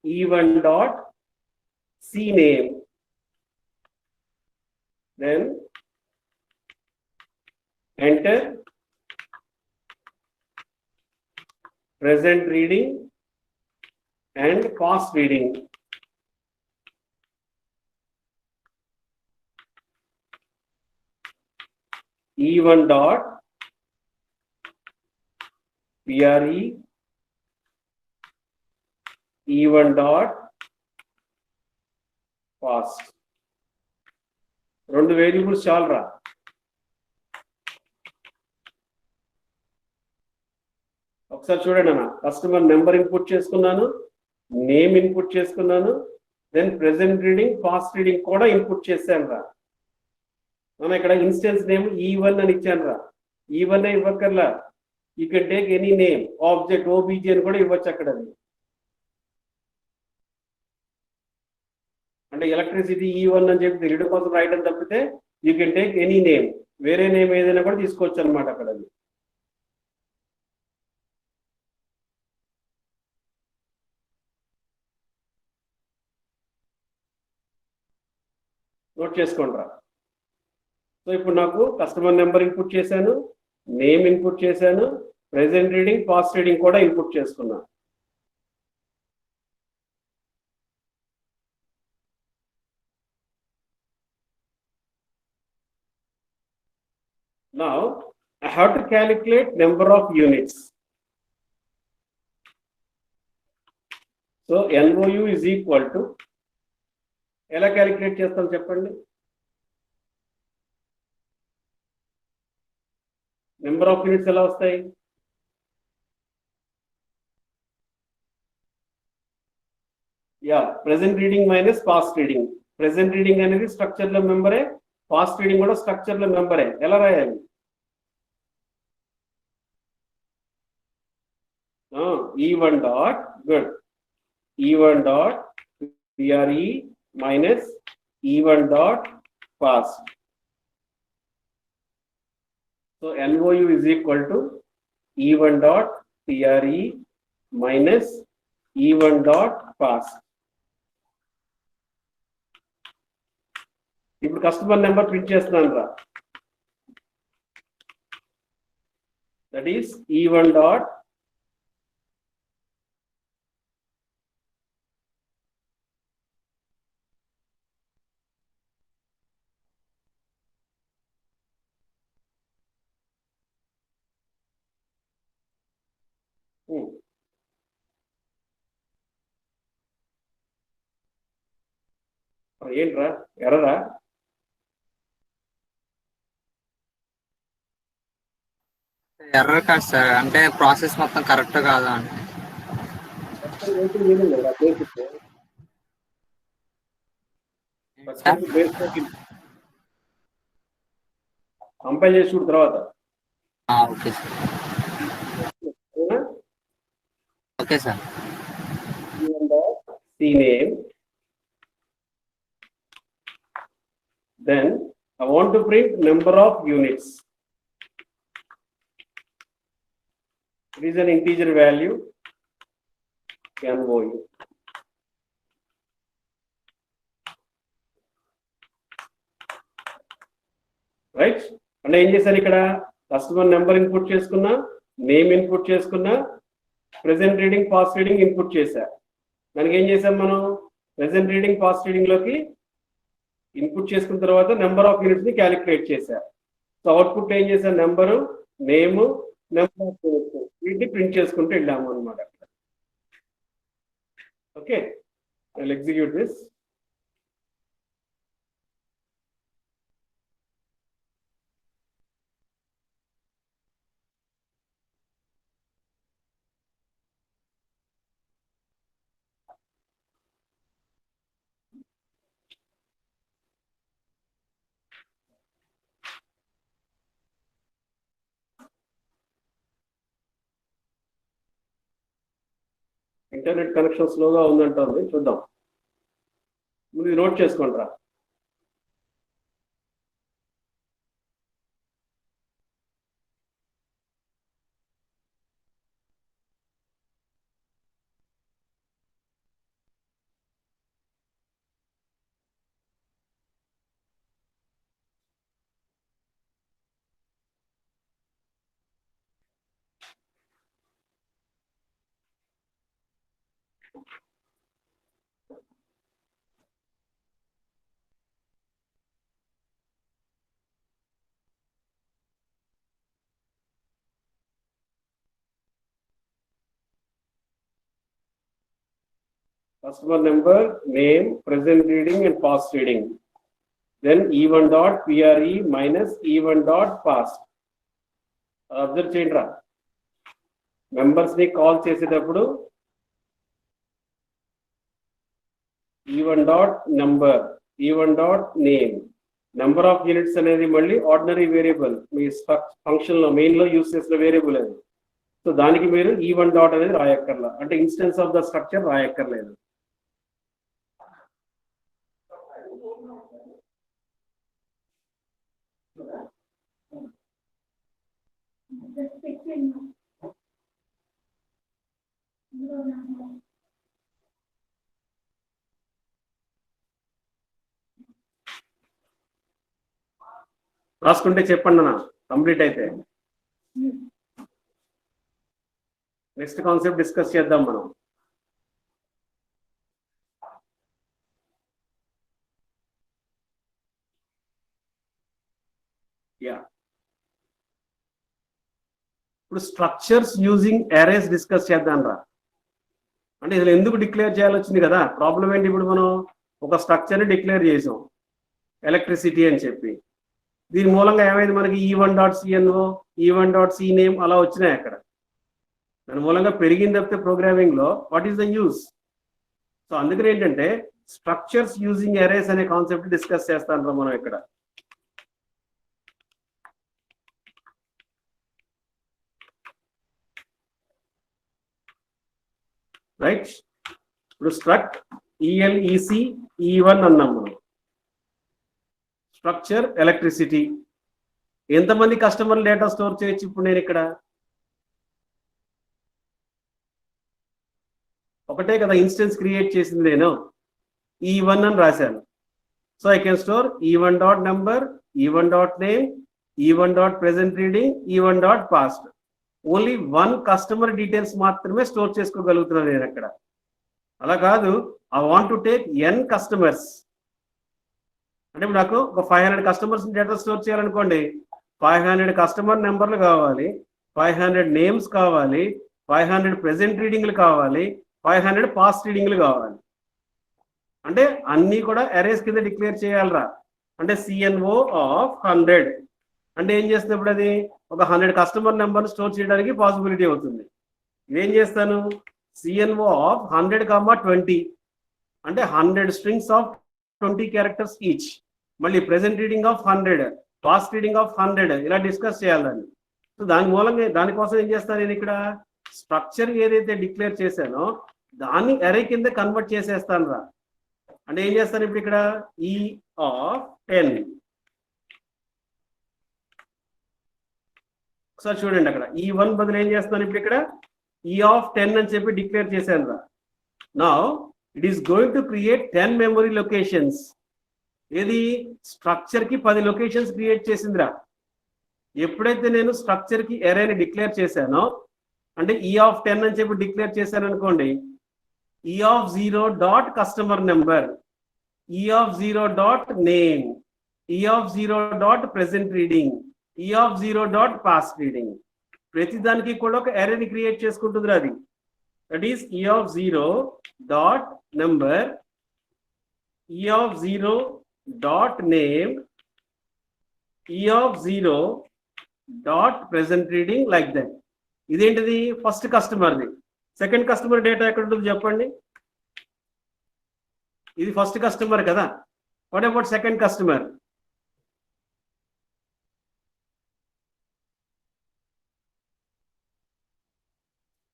E1 dot CName, then enter present reading and past reading. E1 dot PRE, E1 dot past. 2 variables చాలరా. ఒకసారి చూడండి అన్న. Customer number input చేసుకున్నాను, name input చేసుకున్నాను, then present reading, past reading కూడా input చేశాను రా. మనం ఇక్కడ ఇన్స్టెన్స్ నేమ్ E1 అని ఇచ్చాను రా. E1 ఇవ్వక్కర్లా. You can take any name, object, OBJ అని కూడా ఇవ్వచ్చు అక్కడ. అంటే ఎలక్ట్రిసిటీ E1 అని చెప్పి తెలియడం కోసం రాయడం తప్పితే you can take any name, వేరే నేమ్ ఏదైనా కూడా తీసుకోవచ్చు అనమాట అక్కడ. నోట్ చేసుకోండి రా. సో ఇప్పుడు నాకు కస్టమర్ నెంబర్ ఇన్పుట్ చేశాను, నేమ్ ఇన్పుట్ చేశాను, ప్రెజెంట్ రీడింగ్ పాస్ట్ రీడింగ్ కూడా ఇన్పుట్ చేసుకున్నాను. Now I have to calculate number of units. So NOU is equal to, ఎలా క్యాలిక్యులేట్ చేస్తాం చెప్పండి? నెంబర్ ఆఫ్ యూనిట్స్ ఎలా వస్తాయి? Yeah, present reading minus past reading. Present reading అనేది structure లో మెంబరే, past reading కూడా స్ట్రక్చర్ లో మెంబరే. ఎలా రాయాలి? E1 dot, good, E1 dot PRE minus E1 dot past. So NOU is equal to E1 dot PRE minus E1 dot past. ఇప్పుడు customer number print చేస్తున్నాను రా. That is E1 dot ఏంట్రా ఎర్రరా? Error కాదు sir, అంటే process మొత్తం correct కాదా అని. Compile చేసి చూడు తర్వాత. Okay sir. Okay sir. name, then I want to print number of units. It is an integer value, NOU. Right, అంటే ఏం చేశాను ఇక్కడ? కస్టమర్ నెంబర్ ఇన్పుట్ చేసుకున్నా, నేమ్ ఇన్పుట్ చేసుకున్నా, present reading past reading input చేశా. దానికి ఏం చేసాం మనం? ప్రెసెంట్ రీడింగ్ పాస్ట్ రీడింగ్ లోకి ఇన్పుట్ చేసుకున్న తర్వాత నెంబర్ ఆఫ్ యూనిట్స్ ని క్యాలిక్యులేట్ చేశా. సో అవుట్పుట్ ఏం చేశాను? Number, name, number of units వీటిని ప్రింట్ చేసుకుంటూ వెళ్ళాము అనమాట. Okay, I will execute this. Internet connection స్లోగా ఉందంటుంది, చూద్దాం. ముందు నోట్ చేసుకోండి రా. Customer number, name, present reading and past reading. Then E1 dot PRE minus E1 dot past. Observe చేయండి రా. మెంబర్స్ ని కాల్ చేసేటప్పుడు E1 dot number, E1 dot name, number of units అనేది మళ్ళీ ఆర్డినరీ వేరియబుల్, మీ function లో main లో use చేసిన variable అది. సో దానికి మీరు E1 డాట్ అనేది రాయక్కర్లా, అంటే ఇన్స్టెన్స్ ఆఫ్ ద స్ట్రక్చర్ రాయక్కర్లేదు. రాసుకుంటే చెప్పండి అన్న, కంప్లీట్ అయితే నెక్స్ట్ కాన్సెప్ట్ డిస్కస్ చేద్దాం మనం. యా, ఇప్పుడు స్ట్రక్చర్స్ యూజింగ్ అరేస్ డిస్కస్ చేద్దాం రా. అంటే ఇది ఎందుకు డిక్లేర్ చేయాలి వచ్చింది కదా ప్రాబ్లం ఏంటి. ఇప్పుడు మనం ఒక స్ట్రక్చర్ని డిక్లేర్ చేసాం ఎలక్ట్రిసిటీ అని చెప్పి, దీని మూలంగా ఏమైంది మనకి E1.CNO E1.CNAME అలా వచ్చినాయి అక్కడ. దాని మూలంగా పెరిగింది తప్పితే ప్రోగ్రామింగ్ లో what is the use. So అందుకని ఏంటంటే స్ట్రక్చర్స్ యూజింగ్ అరేస్ అనే కాన్సెప్ట్ డిస్కస్ చేస్తాను మనం ఇక్కడ. రైట్, ఇప్పుడు స్ట్రక్ట్ ELEC E1 అన్నాం మనం. స్ట్రక్చర్ ఎలక్ట్రిసిటీ, ఎంతమంది కస్టమర్ డేటా స్టోర్ చేయొచ్చు ఇప్పుడు నేను ఇక్కడ? ఒకటే కదా ఇన్స్టెన్స్ క్రియేట్ చేసింది నేను, E1 అని రాశాను. So I can store E1.number, E1.name, E1.presentReading, E1.past. Only 1 customer details మాత్రమే స్టోర్ చేసుకోగలుగుతున్నాను నేను అక్కడ. అలా కాదు, I want to take n customers. అంటే ఇప్పుడు నాకు ఒక 500 కస్టమర్స్ డేటా స్టోర్ చేయాలనుకోండి, 500 కస్టమర్ నెంబర్లు కావాలి, 500 నేమ్స్ కావాలి, 500 ప్రెజెంట్ రీడింగ్లు కావాలి, 500 పాస్ట్ రీడింగ్లు కావాలి. అంటే అన్నీ కూడా అరేస్ కింద డిక్లేర్ చేయాలరా. అంటే CNO of 100 అంటే ఏం చేస్తున్నప్పుడు అది ఒక 100 కస్టమర్ నెంబర్ స్టోర్ చేయడానికి పాసిబిలిటీ అవుతుంది. ఇదేం చేస్తాను, CNO of 100, 20 అంటే 100 స్ట్రింగ్స్ ఆఫ్ 20 క్యారెక్టర్స్ ఈచ్. మళ్ళీ present reading of 100, past reading of 100 ఇలా డిస్కస్ చేయాలని. సో దాని మూలంగా దానికోసం ఏం చేస్తాను నేను ఇక్కడ స్ట్రక్చర్ ఏదైతే డిక్లేర్ చేశానో దాన్ని అరే కింద కన్వర్ట్ చేసేస్తాను రా. అంటే ఏం చేస్తాను ఇప్పుడు ఇక్కడ E of 10. ఒకసారి చూడండి అక్కడ E1 బదులు ఏం చేస్తాను ఇప్పుడు ఇక్కడ E of 10 అని చెప్పి డిక్లేర్ చేశాను రా. Now it is going to create 10 memory locations. ఏది స్ట్రక్చర్ కి 10 లొకేషన్స్ క్రియేట్ చేసిందిరా. ఎప్పుడైతే నేను స్ట్రక్చర్ కి అరేని డిక్లేర్ చేశానో, అంటే E of 10 అని చెప్పి డిక్లేర్ చేశాను అనుకోండి, E of 0.customer number, E of 0.name, E of 0.present reading, E of 0.past reading. ప్రతి దానికి కూడా ఒక అరేని క్రియేట్ చేసుకుంటుంది అది. That is E of 0.number, E of 0.name, E of 0.present reading like that. ఇదేంటిది first కస్టమర్ది. Second customer data ఎక్కడ ఉంటుంది చెప్పండి. ఇది ఫస్ట్ కస్టమర్ కదా. What about second customer?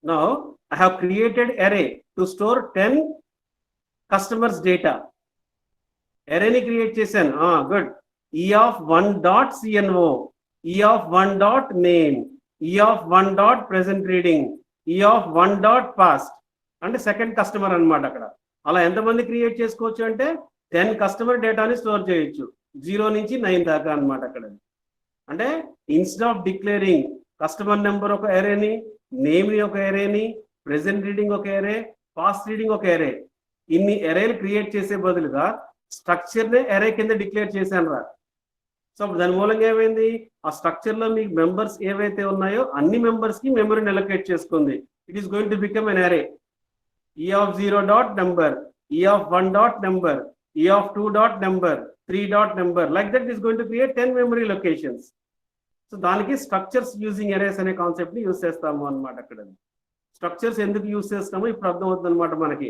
Now I have created array to store 10 customers data. Array ni create చేశాను. Good. E of 1.CNO, E of 1.name, E of 1.presentReading, E of 1.past అంటే second customer అన్నమాట అక్కడ. అలా ఎంతమంది create చేసుకోవచ్చు అంటే 10 customer డేటాని store చేయొచ్చు 0 నుంచి 9 దాకా అన్నమాట అక్కడ. అంటే instead of declaring customer number ఒక అరేని, నేమ్ ని ఒక అరేని, ప్రెజెంట్ రీడింగ్ ఒక అరే, పాస్ట్ రీడింగ్ ఒక అరే, ఇన్ని అరేలు క్రియేట్ చేసే బదులుగా స్ట్రక్చర్ నే అరే కింద డిక్లేర్ చేశాను రా. సో దాని మూలంగా ఏమైంది, ఆ స్ట్రక్చర్ లో మీకు మెంబర్స్ ఏవైతే ఉన్నాయో అన్ని మెంబర్స్ కి మెమరీని అలొకేట్ చేసుకుంది. It is going to become an అరే. E of 0.number, E of 1.number, E of 2.number, 3.number, like that is going to create 10 memory locations. So దానికి స్ట్రక్చర్స్ యూజింగ్ అరేస్ అనే concept ని use చేస్తాము అన్నమాట. అక్కడ structures ఎందుకు use చేస్తామో ఇప్పుడు అర్థమవుతుంది అనమాట మనకి.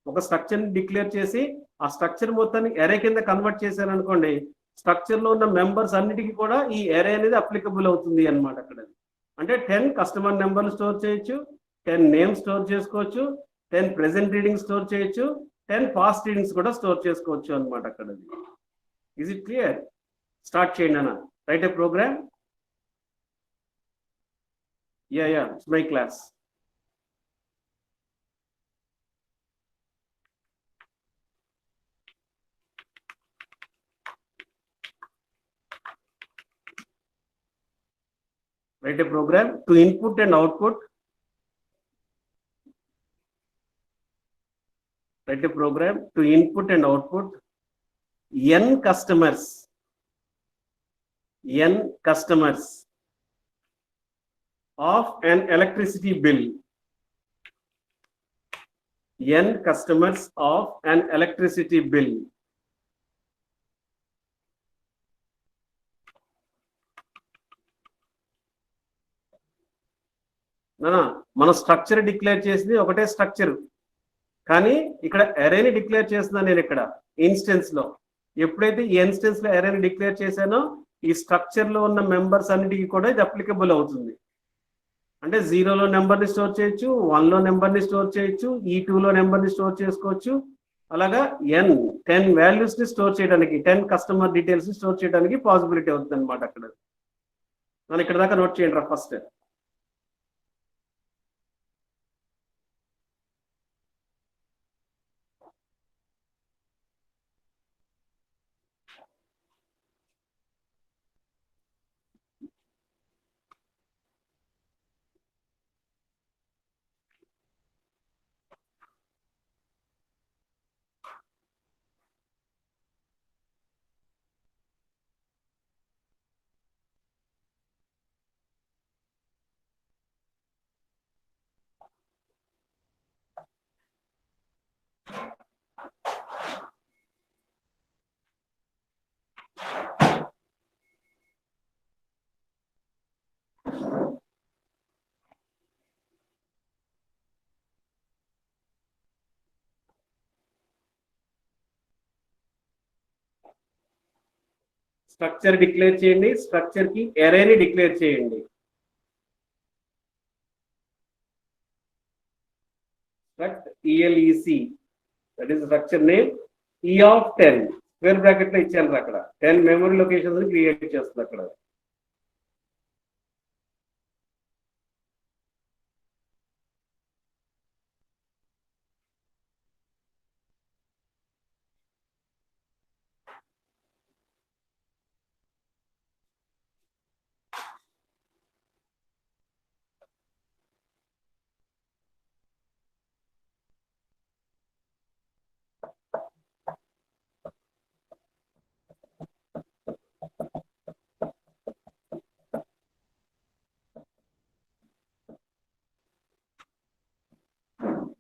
ఒక స్ట్రక్చర్ ని డిక్లేర్ చేసి ఆ స్ట్రక్చర్ మొత్తాన్ని అరే కింద కన్వర్ట్ చేశాను అనుకోండి, స్ట్రక్చర్ లో ఉన్న మెంబర్స్ అన్నిటికీ కూడా ఈ అరే అనేది అప్లికబుల్ అవుతుంది అన్నమాట అక్కడ. అంటే 10 కస్టమర్ నెంబర్లు స్టోర్ చేయొచ్చు, 10 నేమ్స్ స్టోర్ చేసుకోవచ్చు, 10 ప్రెజెంట్ రీడింగ్ స్టోర్ చేయొచ్చు, 10 పాస్ట్ రీడింగ్స్ కూడా స్టోర్ చేసుకోవచ్చు అన్నమాట అక్కడ. Is it clear? స్టార్ట్ చేయండి అన్న. Write a program. Yeah, it's my class. Write a program to input and output. Write a program to input and output n customers of an electricity bill. N customers of an electricity bill. మన structure declare చేసింది ఒకటే structure, కానీ ఇక్కడ అరేని declare చేస్తున్నాను నేను ఇక్కడ instance లో. ఎప్పుడైతే ఈ ఇన్స్టెన్స్ లో అరేని డిక్లేర్ చేశానో ఈ స్ట్రక్చర్ లో ఉన్న మెంబర్స్ అన్నిటికీ కూడా ఇది అప్లికబుల్ అవుతుంది. అంటే 0లో నెంబర్ని స్టోర్ చేయొచ్చు, 1లో నెంబర్ని స్టోర్ చేయొచ్చు, ఈ 2లో నెంబర్ని స్టోర్ చేసుకోవచ్చు. అలాగా 10 వాల్యూస్ ని స్టోర్ చేయడానికి, 10 కస్టమర్ డీటెయిల్స్ ని స్టోర్ చేయడానికి పాసిబిలిటీ అవుతుంది అనమాట. అక్కడ మనం ఇక్కడ దాకా నోట్ చేయండి రా ఫస్ట్. స్ట్రక్చర్ డిక్లేర్ చేయండి, స్ట్రక్చర్ కి అరేని డిక్లేర్ చేయండి. Struct ELEC, that is structure name. E of 10 square bracket లో ఇచ్చాను అక్కడ. 10 మెమరీ లొకేషన్స్ క్రియేట్ చేస్తుంది అక్కడ.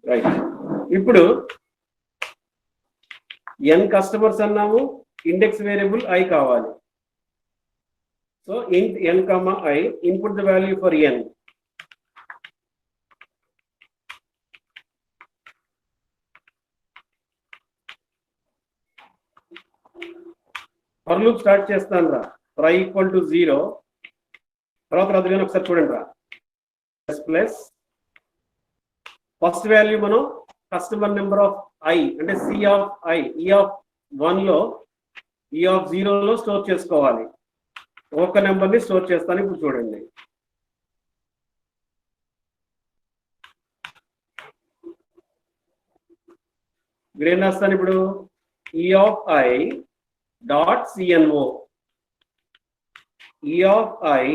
రైట్, ఇప్పుడు n కస్టమర్స్ అన్నాము, ఇండెక్స్ వేరియబుల్ i కావాలి. So int n, i, input the value for n. For loop start చేస్తాను రా. i = 0 తర్వాత రాదుగానే ఒకసారి చూడండి రా. ప్లస్ ఫస్ట్ వాల్యూ మనం కస్టమర్ నెంబర్ ఆఫ్ i అంటే C of i, E of 1లో E of 0లో స్టోర్ చేసుకోవాలి. ఒక నెంబర్ని స్టోర్ చేస్తాను. ఇప్పుడు చూడండి, ఇక్కడ ఏం రాస్తాను ఇప్పుడు? E of i dot CNO, E of i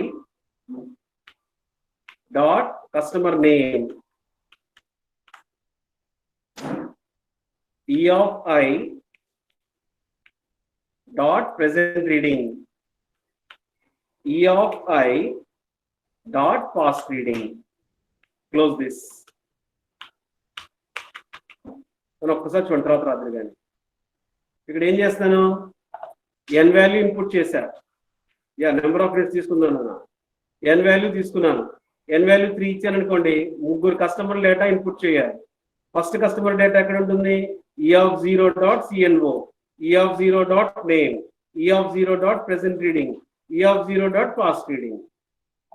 dot customer name, E of i dot present reading, E of i dot past reading. Close this. మనం ఒక్కసారి చూడండి తర్వాత రాత్రి కానీ. ఇక్కడ ఏం చేస్తాను? n వాల్యూ ఇన్పుట్ చేశా. నెంబర్ ఆఫ్ రేట్స్ తీసుకున్నాను. n వాల్యూ తీసుకున్నాను. n వాల్యూ 3 ఇచ్చాను అనుకోండి, 3 కస్టమర్ డేటా ఇన్పుట్ చేయాలి. ఫస్ట్ కస్టమర్ డేటా ఎక్కడ ఉంటుంది? E of 0 dot CNO, E of 0 dot name, E of 0 dot present reading, E of 0 dot past reading.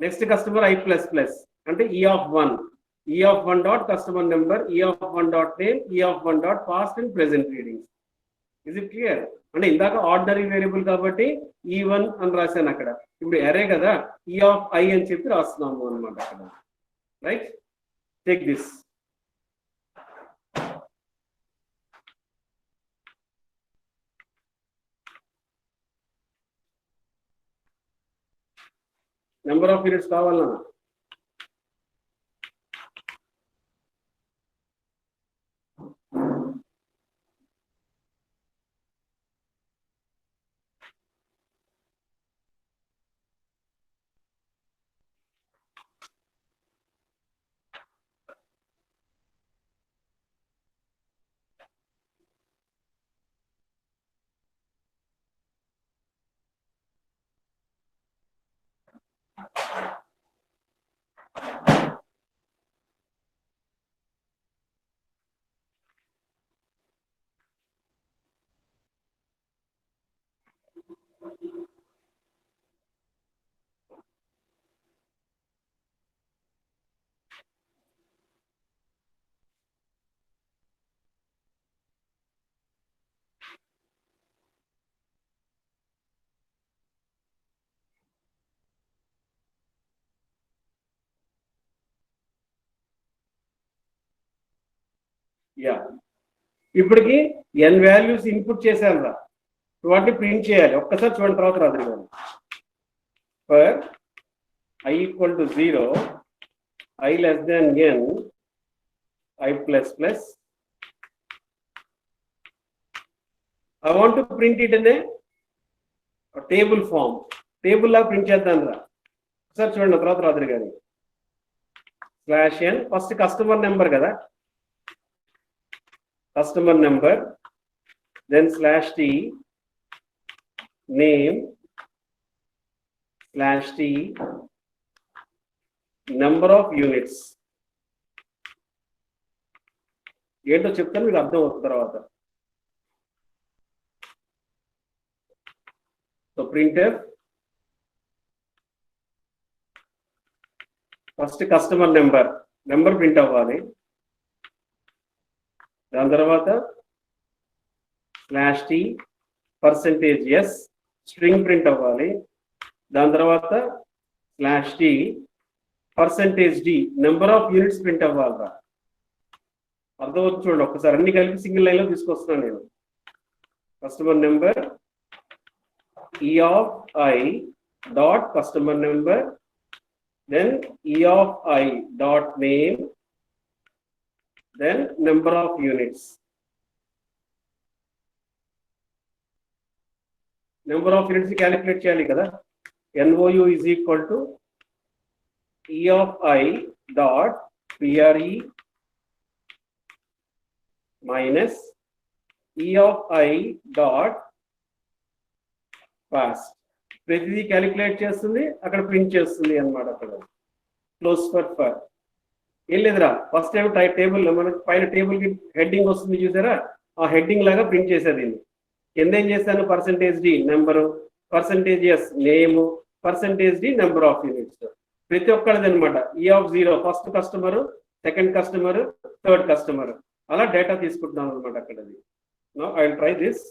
Next customer i++ అంటే E of 1, E of 1 dot customer number, E of 1 dot name, E of 1 dot past and present reading. Is it clear? అంటే ఇందాక ordinary variable కాబట్టి E1 అని రాశాను అక్కడ. ఇప్పుడు అరే కదా, E of i అని చెప్పి రాస్తున్నాము అనమాట అక్కడ. right? Take this. Number of units కావాలన్నా యా ఇప్పటికి n వాల్యూస్ ఇన్పుట్ చేశాను రా వాటిని ప్రింట్ చేయాలి ఒక్కసారి చూడండి తర్వాత రాత్రి కానీ for I equal to 0 I less than n I plus plus I want to print it in a table form table law print చేద్దాం రా ఒకసారి చూడండి తర్వాత రాత్రి కానీ slash n first customer number కదా customer number, then slash t, name, slash t, number of units. ఏంటో చెప్తాను మీకు అర్థం అవుతుంది తర్వాత so printer first customer number print అవ్వాలి దాని తర్వాత slash T percentage S string print అవ్వాలి దాని తర్వాత slash T percentage D number of units print అవ్వాలిరా అర్థమవుతుంది చూడండి ఒక్కసారి అన్ని కలిపి సింగిల్ లైన్ లో తీసుకొస్తున్నాను నేను customer number E of I dot customer number then E of I dot name then number of units calculate చేయాలి కదా NOU is equal to E of I dot PRE minus E of I dot fast ప్రతిదీ calculate చేస్తుంది అక్కడ print చేస్తుంది అన్నమాట అక్కడ close for ఏం లేదురా ఫస్ట్ టైం టేబుల్ మనకి పైన టేబుల్ కి హెడ్డింగ్ వస్తుంది చూసారా ఆ హెడ్డింగ్ లాగా ప్రింట్ చేసేది కింద ఏం చేశాను percentage D number percentage S name percentage D number of units ప్రతి ఒక్కరిది అనమాట E of 0 first customer second customer third customer అలా డేటా తీసుకుంటున్నాను అనమాట అక్కడది now I will try this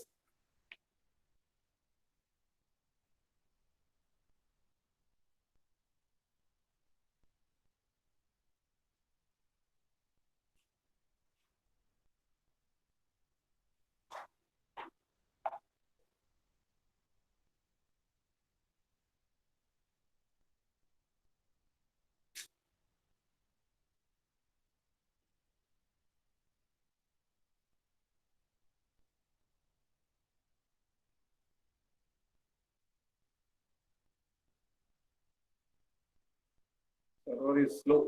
Server is slow.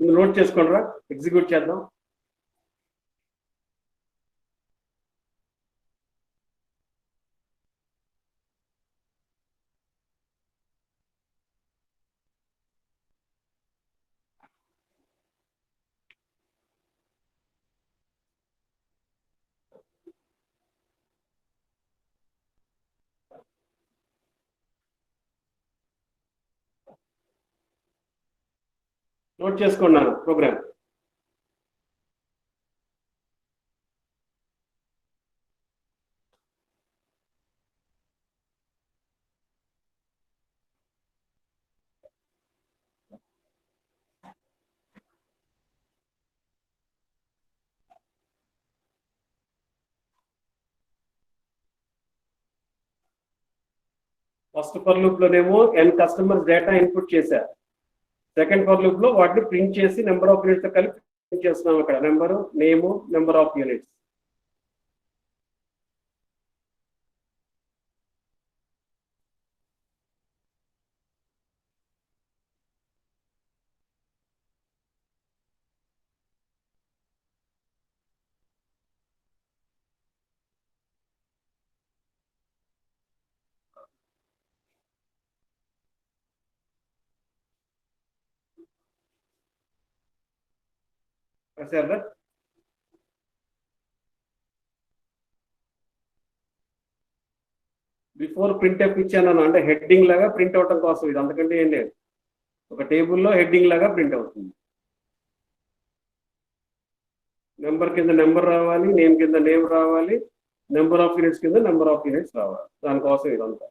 Note చేసుకోండి రా ఎగ్జిక్యూట్ చేద్దాం నోట్ చేసుకున్నాను ప్రోగ్రామ్ ఫస్ట్ ఫర్ లూప్ లోనేమో n కస్టమర్స్ డేటా ఇన్పుట్ చేశారు. సెకండ్ ఫర్ లూప్ లో వాటిని ప్రింట్ చేసి నెంబర్ ఆఫ్ యూనిట్స్ కలిపి ప్రింట్ చేస్తున్నాం. అక్కడ number, name, number of units. రాశారా? బిఫోర్ ప్రింట్ ఎఫ్ ఇచ్చాను అంటే హెడ్డింగ్ లాగా ప్రింట్ అవటం కోసం ఇది, అంతకంటే ఏం లేదు. ఒక టేబుల్లో హెడ్డింగ్ లాగా ప్రింట్ అవుతుంది. నెంబర్ కింద నెంబర్ రావాలి, నేమ్ కింద నేమ్ రావాలి, నెంబర్ ఆఫ్ యూనిట్స్ కింద నెంబర్ ఆఫ్ యూనిట్స్ రావాలి. దానికోసం ఇదంతా.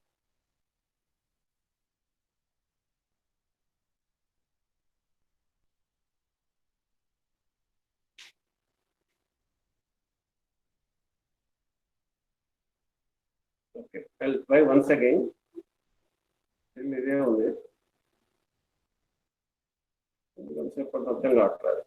Okay, I'll try once again. ఇదే ఉంది, కొంచెంసేపు అర్థం కావట్లేదు.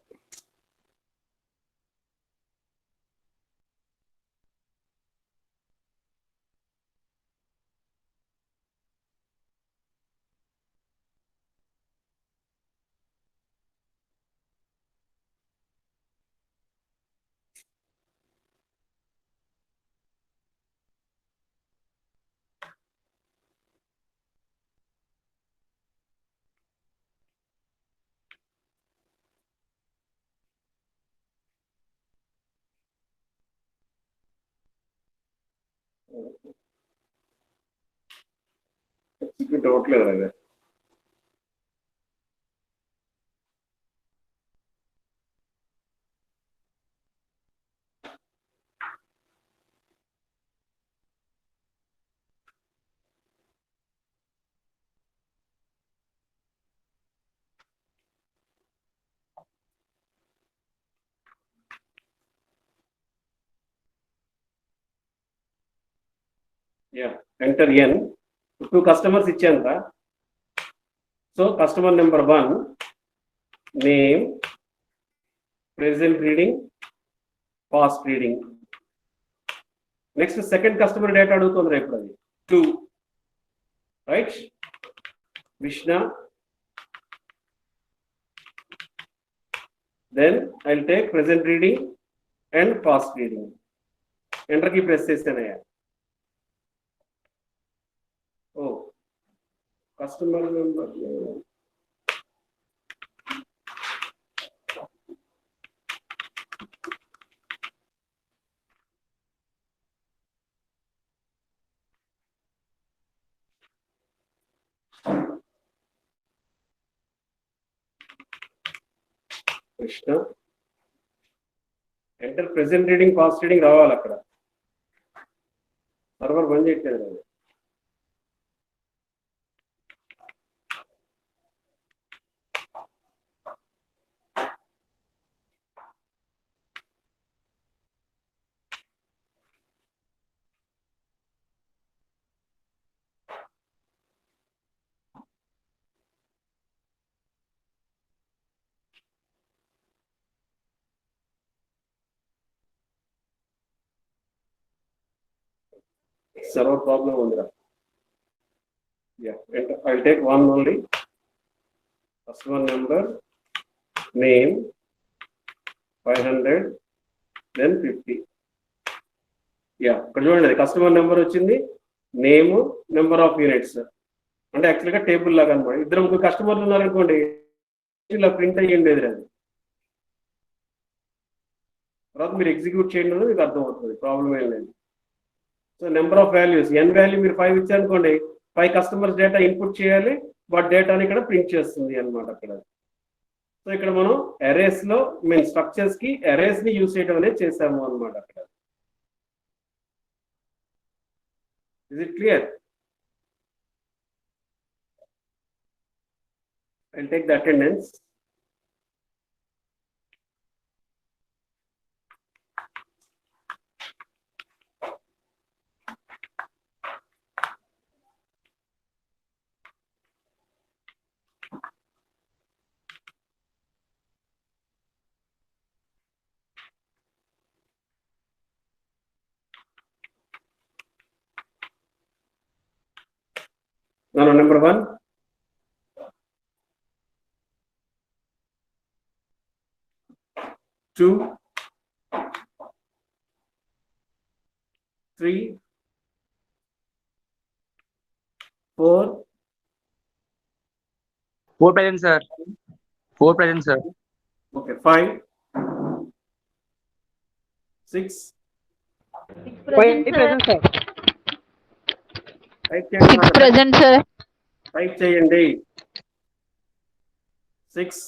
ఎగ్జిక్యూట్ అవ్వట్లేదు అదే. Yeah, enter N. 2 కస్టమర్స్ ఇచ్చాను. So customer number 1 name, present reading, past reading. Next second customer data అడుగుతుంది ఇప్పుడు. అది 2, right? Vishnu. Then I will take present reading and past reading. Enter కి ప్రెస్ చేస్తానయ్యా. Oh, customer number Krishna. Enter present reading, past reading రావాలి అక్కడ. Server బంద్ చేయట్లేదు అది. సర్వర్ ప్రాబ్లం ఉందిరా. Yeah, I'll take one only. Customer number, name, 500, then 50. Yeah, ఇక్కడ చూడండి, కస్టమర్ నెంబర్ వచ్చింది, నేమ్, నెంబర్ ఆఫ్ యూనిట్స్. అంటే యాక్చువల్గా టేబుల్ లాగా అనమాట. ఇద్దరు ముగ్గురు కస్టమర్లు ఉన్నారనుకోండి, ఇలా ప్రింట్ అయ్యింది ఎదురు. అది తర్వాత మీరు ఎగ్జిక్యూట్ చేయండి, మీకు అర్థమవుతుంది, ప్రాబ్లం ఏం లేదు. So number of values, N value మీరు 5 ఇచ్చారనుకోండి, 5 కస్టమర్స్ డేటా ఇన్పుట్ చేయాలి, వాటి డేటాని ఇక్కడ ప్రింట్ చేస్తుంది అనమాట అక్కడ. సో ఇక్కడ మనం అరేస్ లో మీన్ స్ట్రక్చర్స్ కి అరేస్ ని యూజ్ చేయడం అనేది చేసాము అనమాట అక్కడ. Is it clear? I'll take the attendance. No, number 1. Two, 3, 4, 4 present, sir. 4 present, sir. okay, 5, 6, 5 present, sir. type చేయండి 6 present, sir. టైప్ చేయండి 6,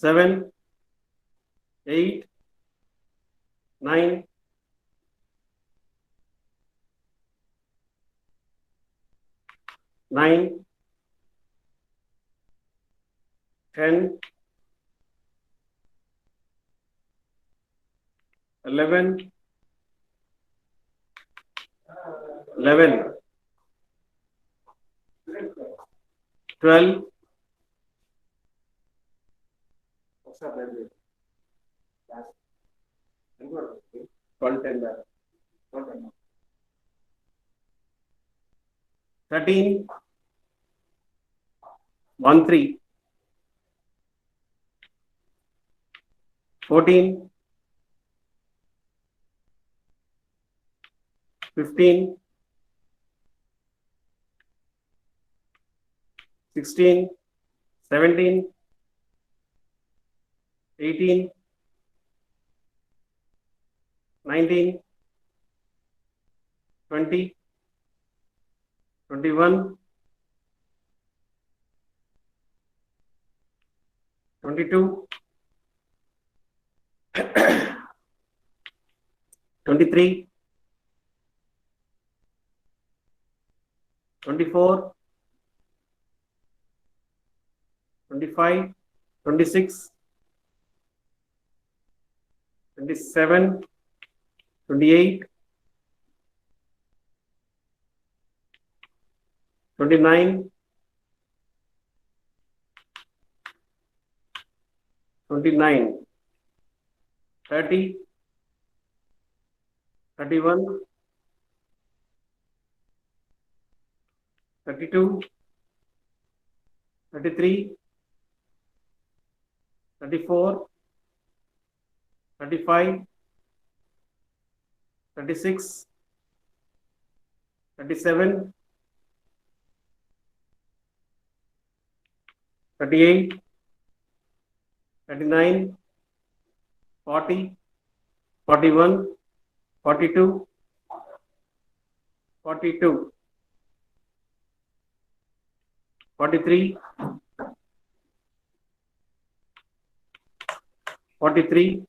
7, 8, 9, 9, 10, 11, 12, 13, 1, 3, 14, 15, 16, 17, 18, 19, 20, 21, 22, 23, 24, 25, 26, 27, 28, 29, 30, 31, 32, 33, 34, 35, 36, 37, 38, 39, 40, 41, 42, 42, 43, 43,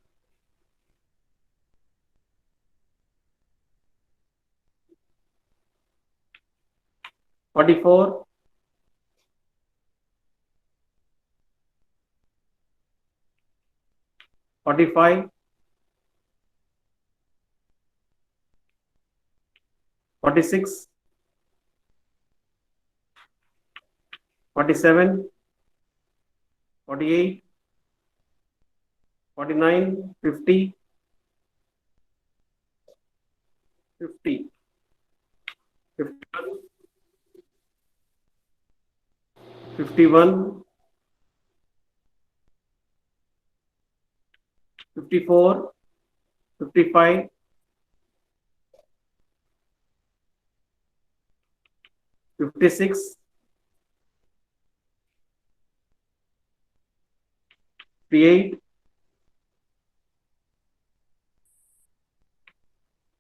44, 45, 46, 47, 48, 49, 50, 50, 51, 51, 54, 55, 56, 58,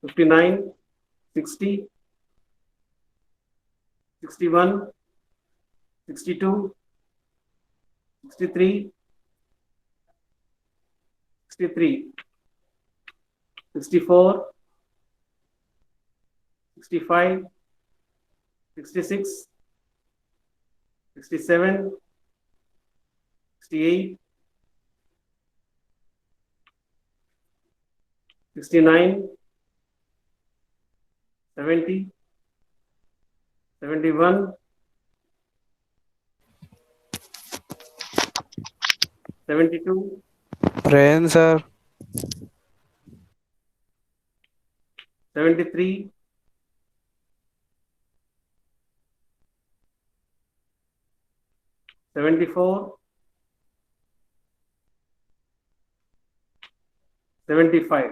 59, 60, 61, 62, 63, 63, 64, 65, 66, 67, 68, 69, 70, 71, 72, Present, sir. 73, 74, 75.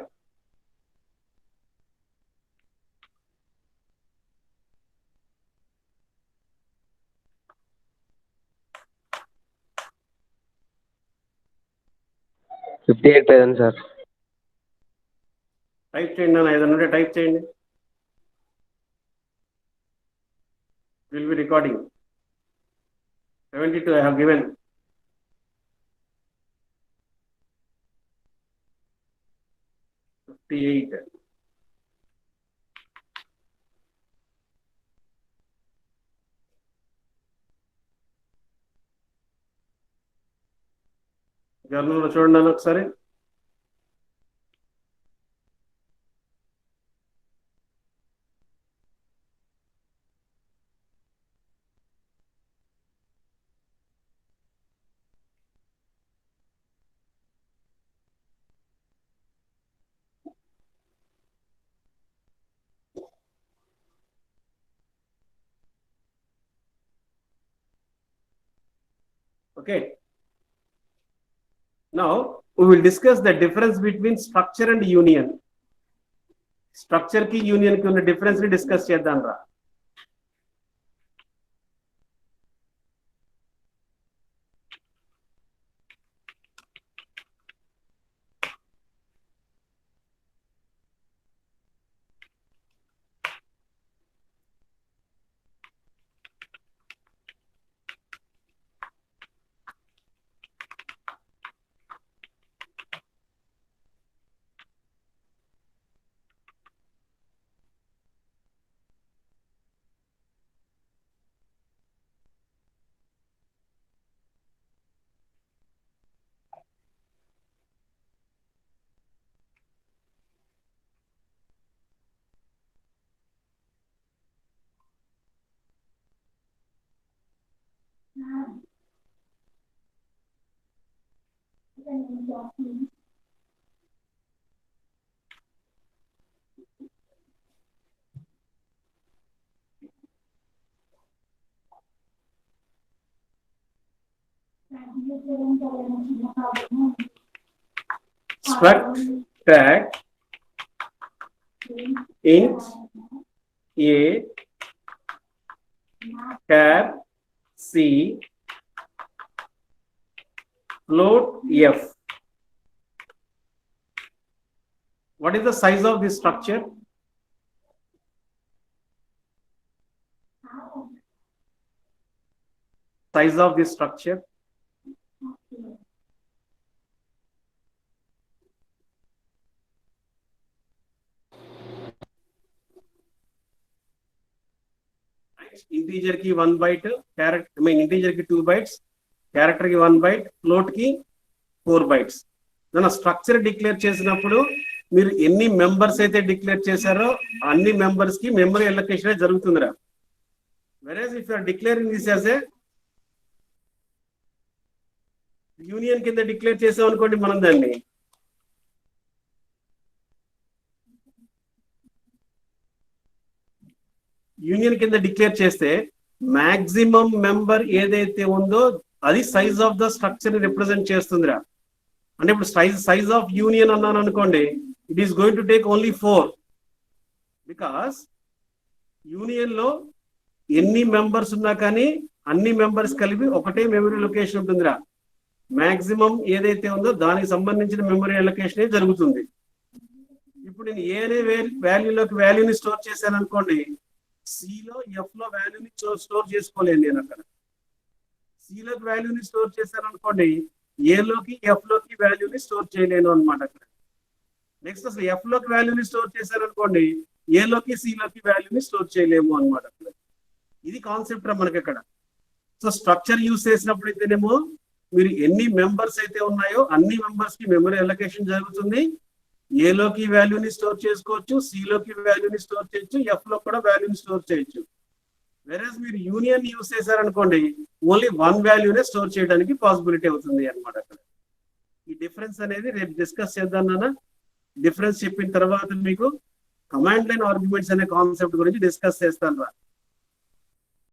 present, sir. Type చేయండి నాన్న, ఏదైనా ఉంటే టైప్ చేయండి. Will be recording. 72 I have given. $58. జర్నల్లో చూడండి ఒకసారి. Okay. Now we will discuss the difference between structure and union. Structure ki union ki unna difference ni discuss cheddam ra. Struct tag int A char C float F. What is the size of this structure? Size of this structure? Integer ki 1 byte, character, integer ki 2 bytes, character ki 1 byte, float ki 4 bytes. Then structure declare చేసినప్పుడు మీరు ఎన్ని members అయితే declare చేశారో అన్ని members కి memory allocation జరుగుతుందిరా. whereas if you are declaring this as a union కింద declare చేసాం అనుకోండి, మనం దాన్ని యూనియన్ కింద డిక్లేర్ చేస్తే మాక్సిమం మెంబర్ ఏదైతే ఉందో అది size of the structure represent చేస్తుందిరా. అంటే ఇప్పుడు సైజ్ ఆఫ్ యూనియన్ అన్నాను అనుకోండి, it is going to take only 4 because union లో ఎన్ని మెంబర్స్ ఉన్నా కానీ అన్ని మెంబర్స్ కలిపి ఒకటే మెమరీ లొకేషన్ ఉంటుందిరా. మాక్సిమం ఏదైతే ఉందో దానికి సంబంధించిన మెమరీ అలొకేషన్ జరుగుతుంది. ఇప్పుడు నేను ఏ అనే వాల్యూని స్టోర్ చేశాను అనుకోండి, సిలో ఎఫ్ లో వాల్యూని స్టోర్ చేసుకోలేను నేను. అక్కడ సిలోకి వాల్యూని స్టోర్ చేశాను అనుకోండి, ఏలోకి ఎఫ్ లోకి వాల్యూని స్టోర్ చేయలేను అనమాట. అక్కడ నెక్స్ట్ అసలు ఎఫ్ లోకి వాల్యూని స్టోర్ చేశారు అనుకోండి, ఏలోకి సిలోకి వాల్యూని స్టోర్ చేయలేము అనమాట. అక్కడ ఇది కాన్సెప్ట్ మనకి అక్కడ. సో స్ట్రక్చర్ యూజ్ చేసినప్పుడు అయితేనేమో మీరు ఎన్ని మెంబర్స్ అయితే ఉన్నాయో అన్ని మెంబర్స్ కి మెమరీ అలొకేషన్ జరుగుతుంది. ఏలోకి వాల్యూని స్టోర్ చేసుకోవచ్చు, సిలోకి వాల్యూని స్టోర్ చేయొచ్చు, ఎఫ్ లో కూడా వాల్యూని స్టోర్ చేయొచ్చు. వెరస్ మీరు యూనియన్ యూజ్ చేశారనుకోండి, ఓన్లీ 1 వాల్యూనే స్టోర్ చేయడానికి పాసిబిలిటీ అవుతుంది అనమాట. అక్కడ ఈ డిఫరెన్స్ అనేది రేపు డిస్కస్ చేద్దాం నాన్న. డిఫరెన్స్ చెప్పిన తర్వాత మీకు కమాండ్ లైన్ ఆర్గ్యుమెంట్స్ అనే కాన్సెప్ట్ గురించి డిస్కస్ చేస్తాను రా.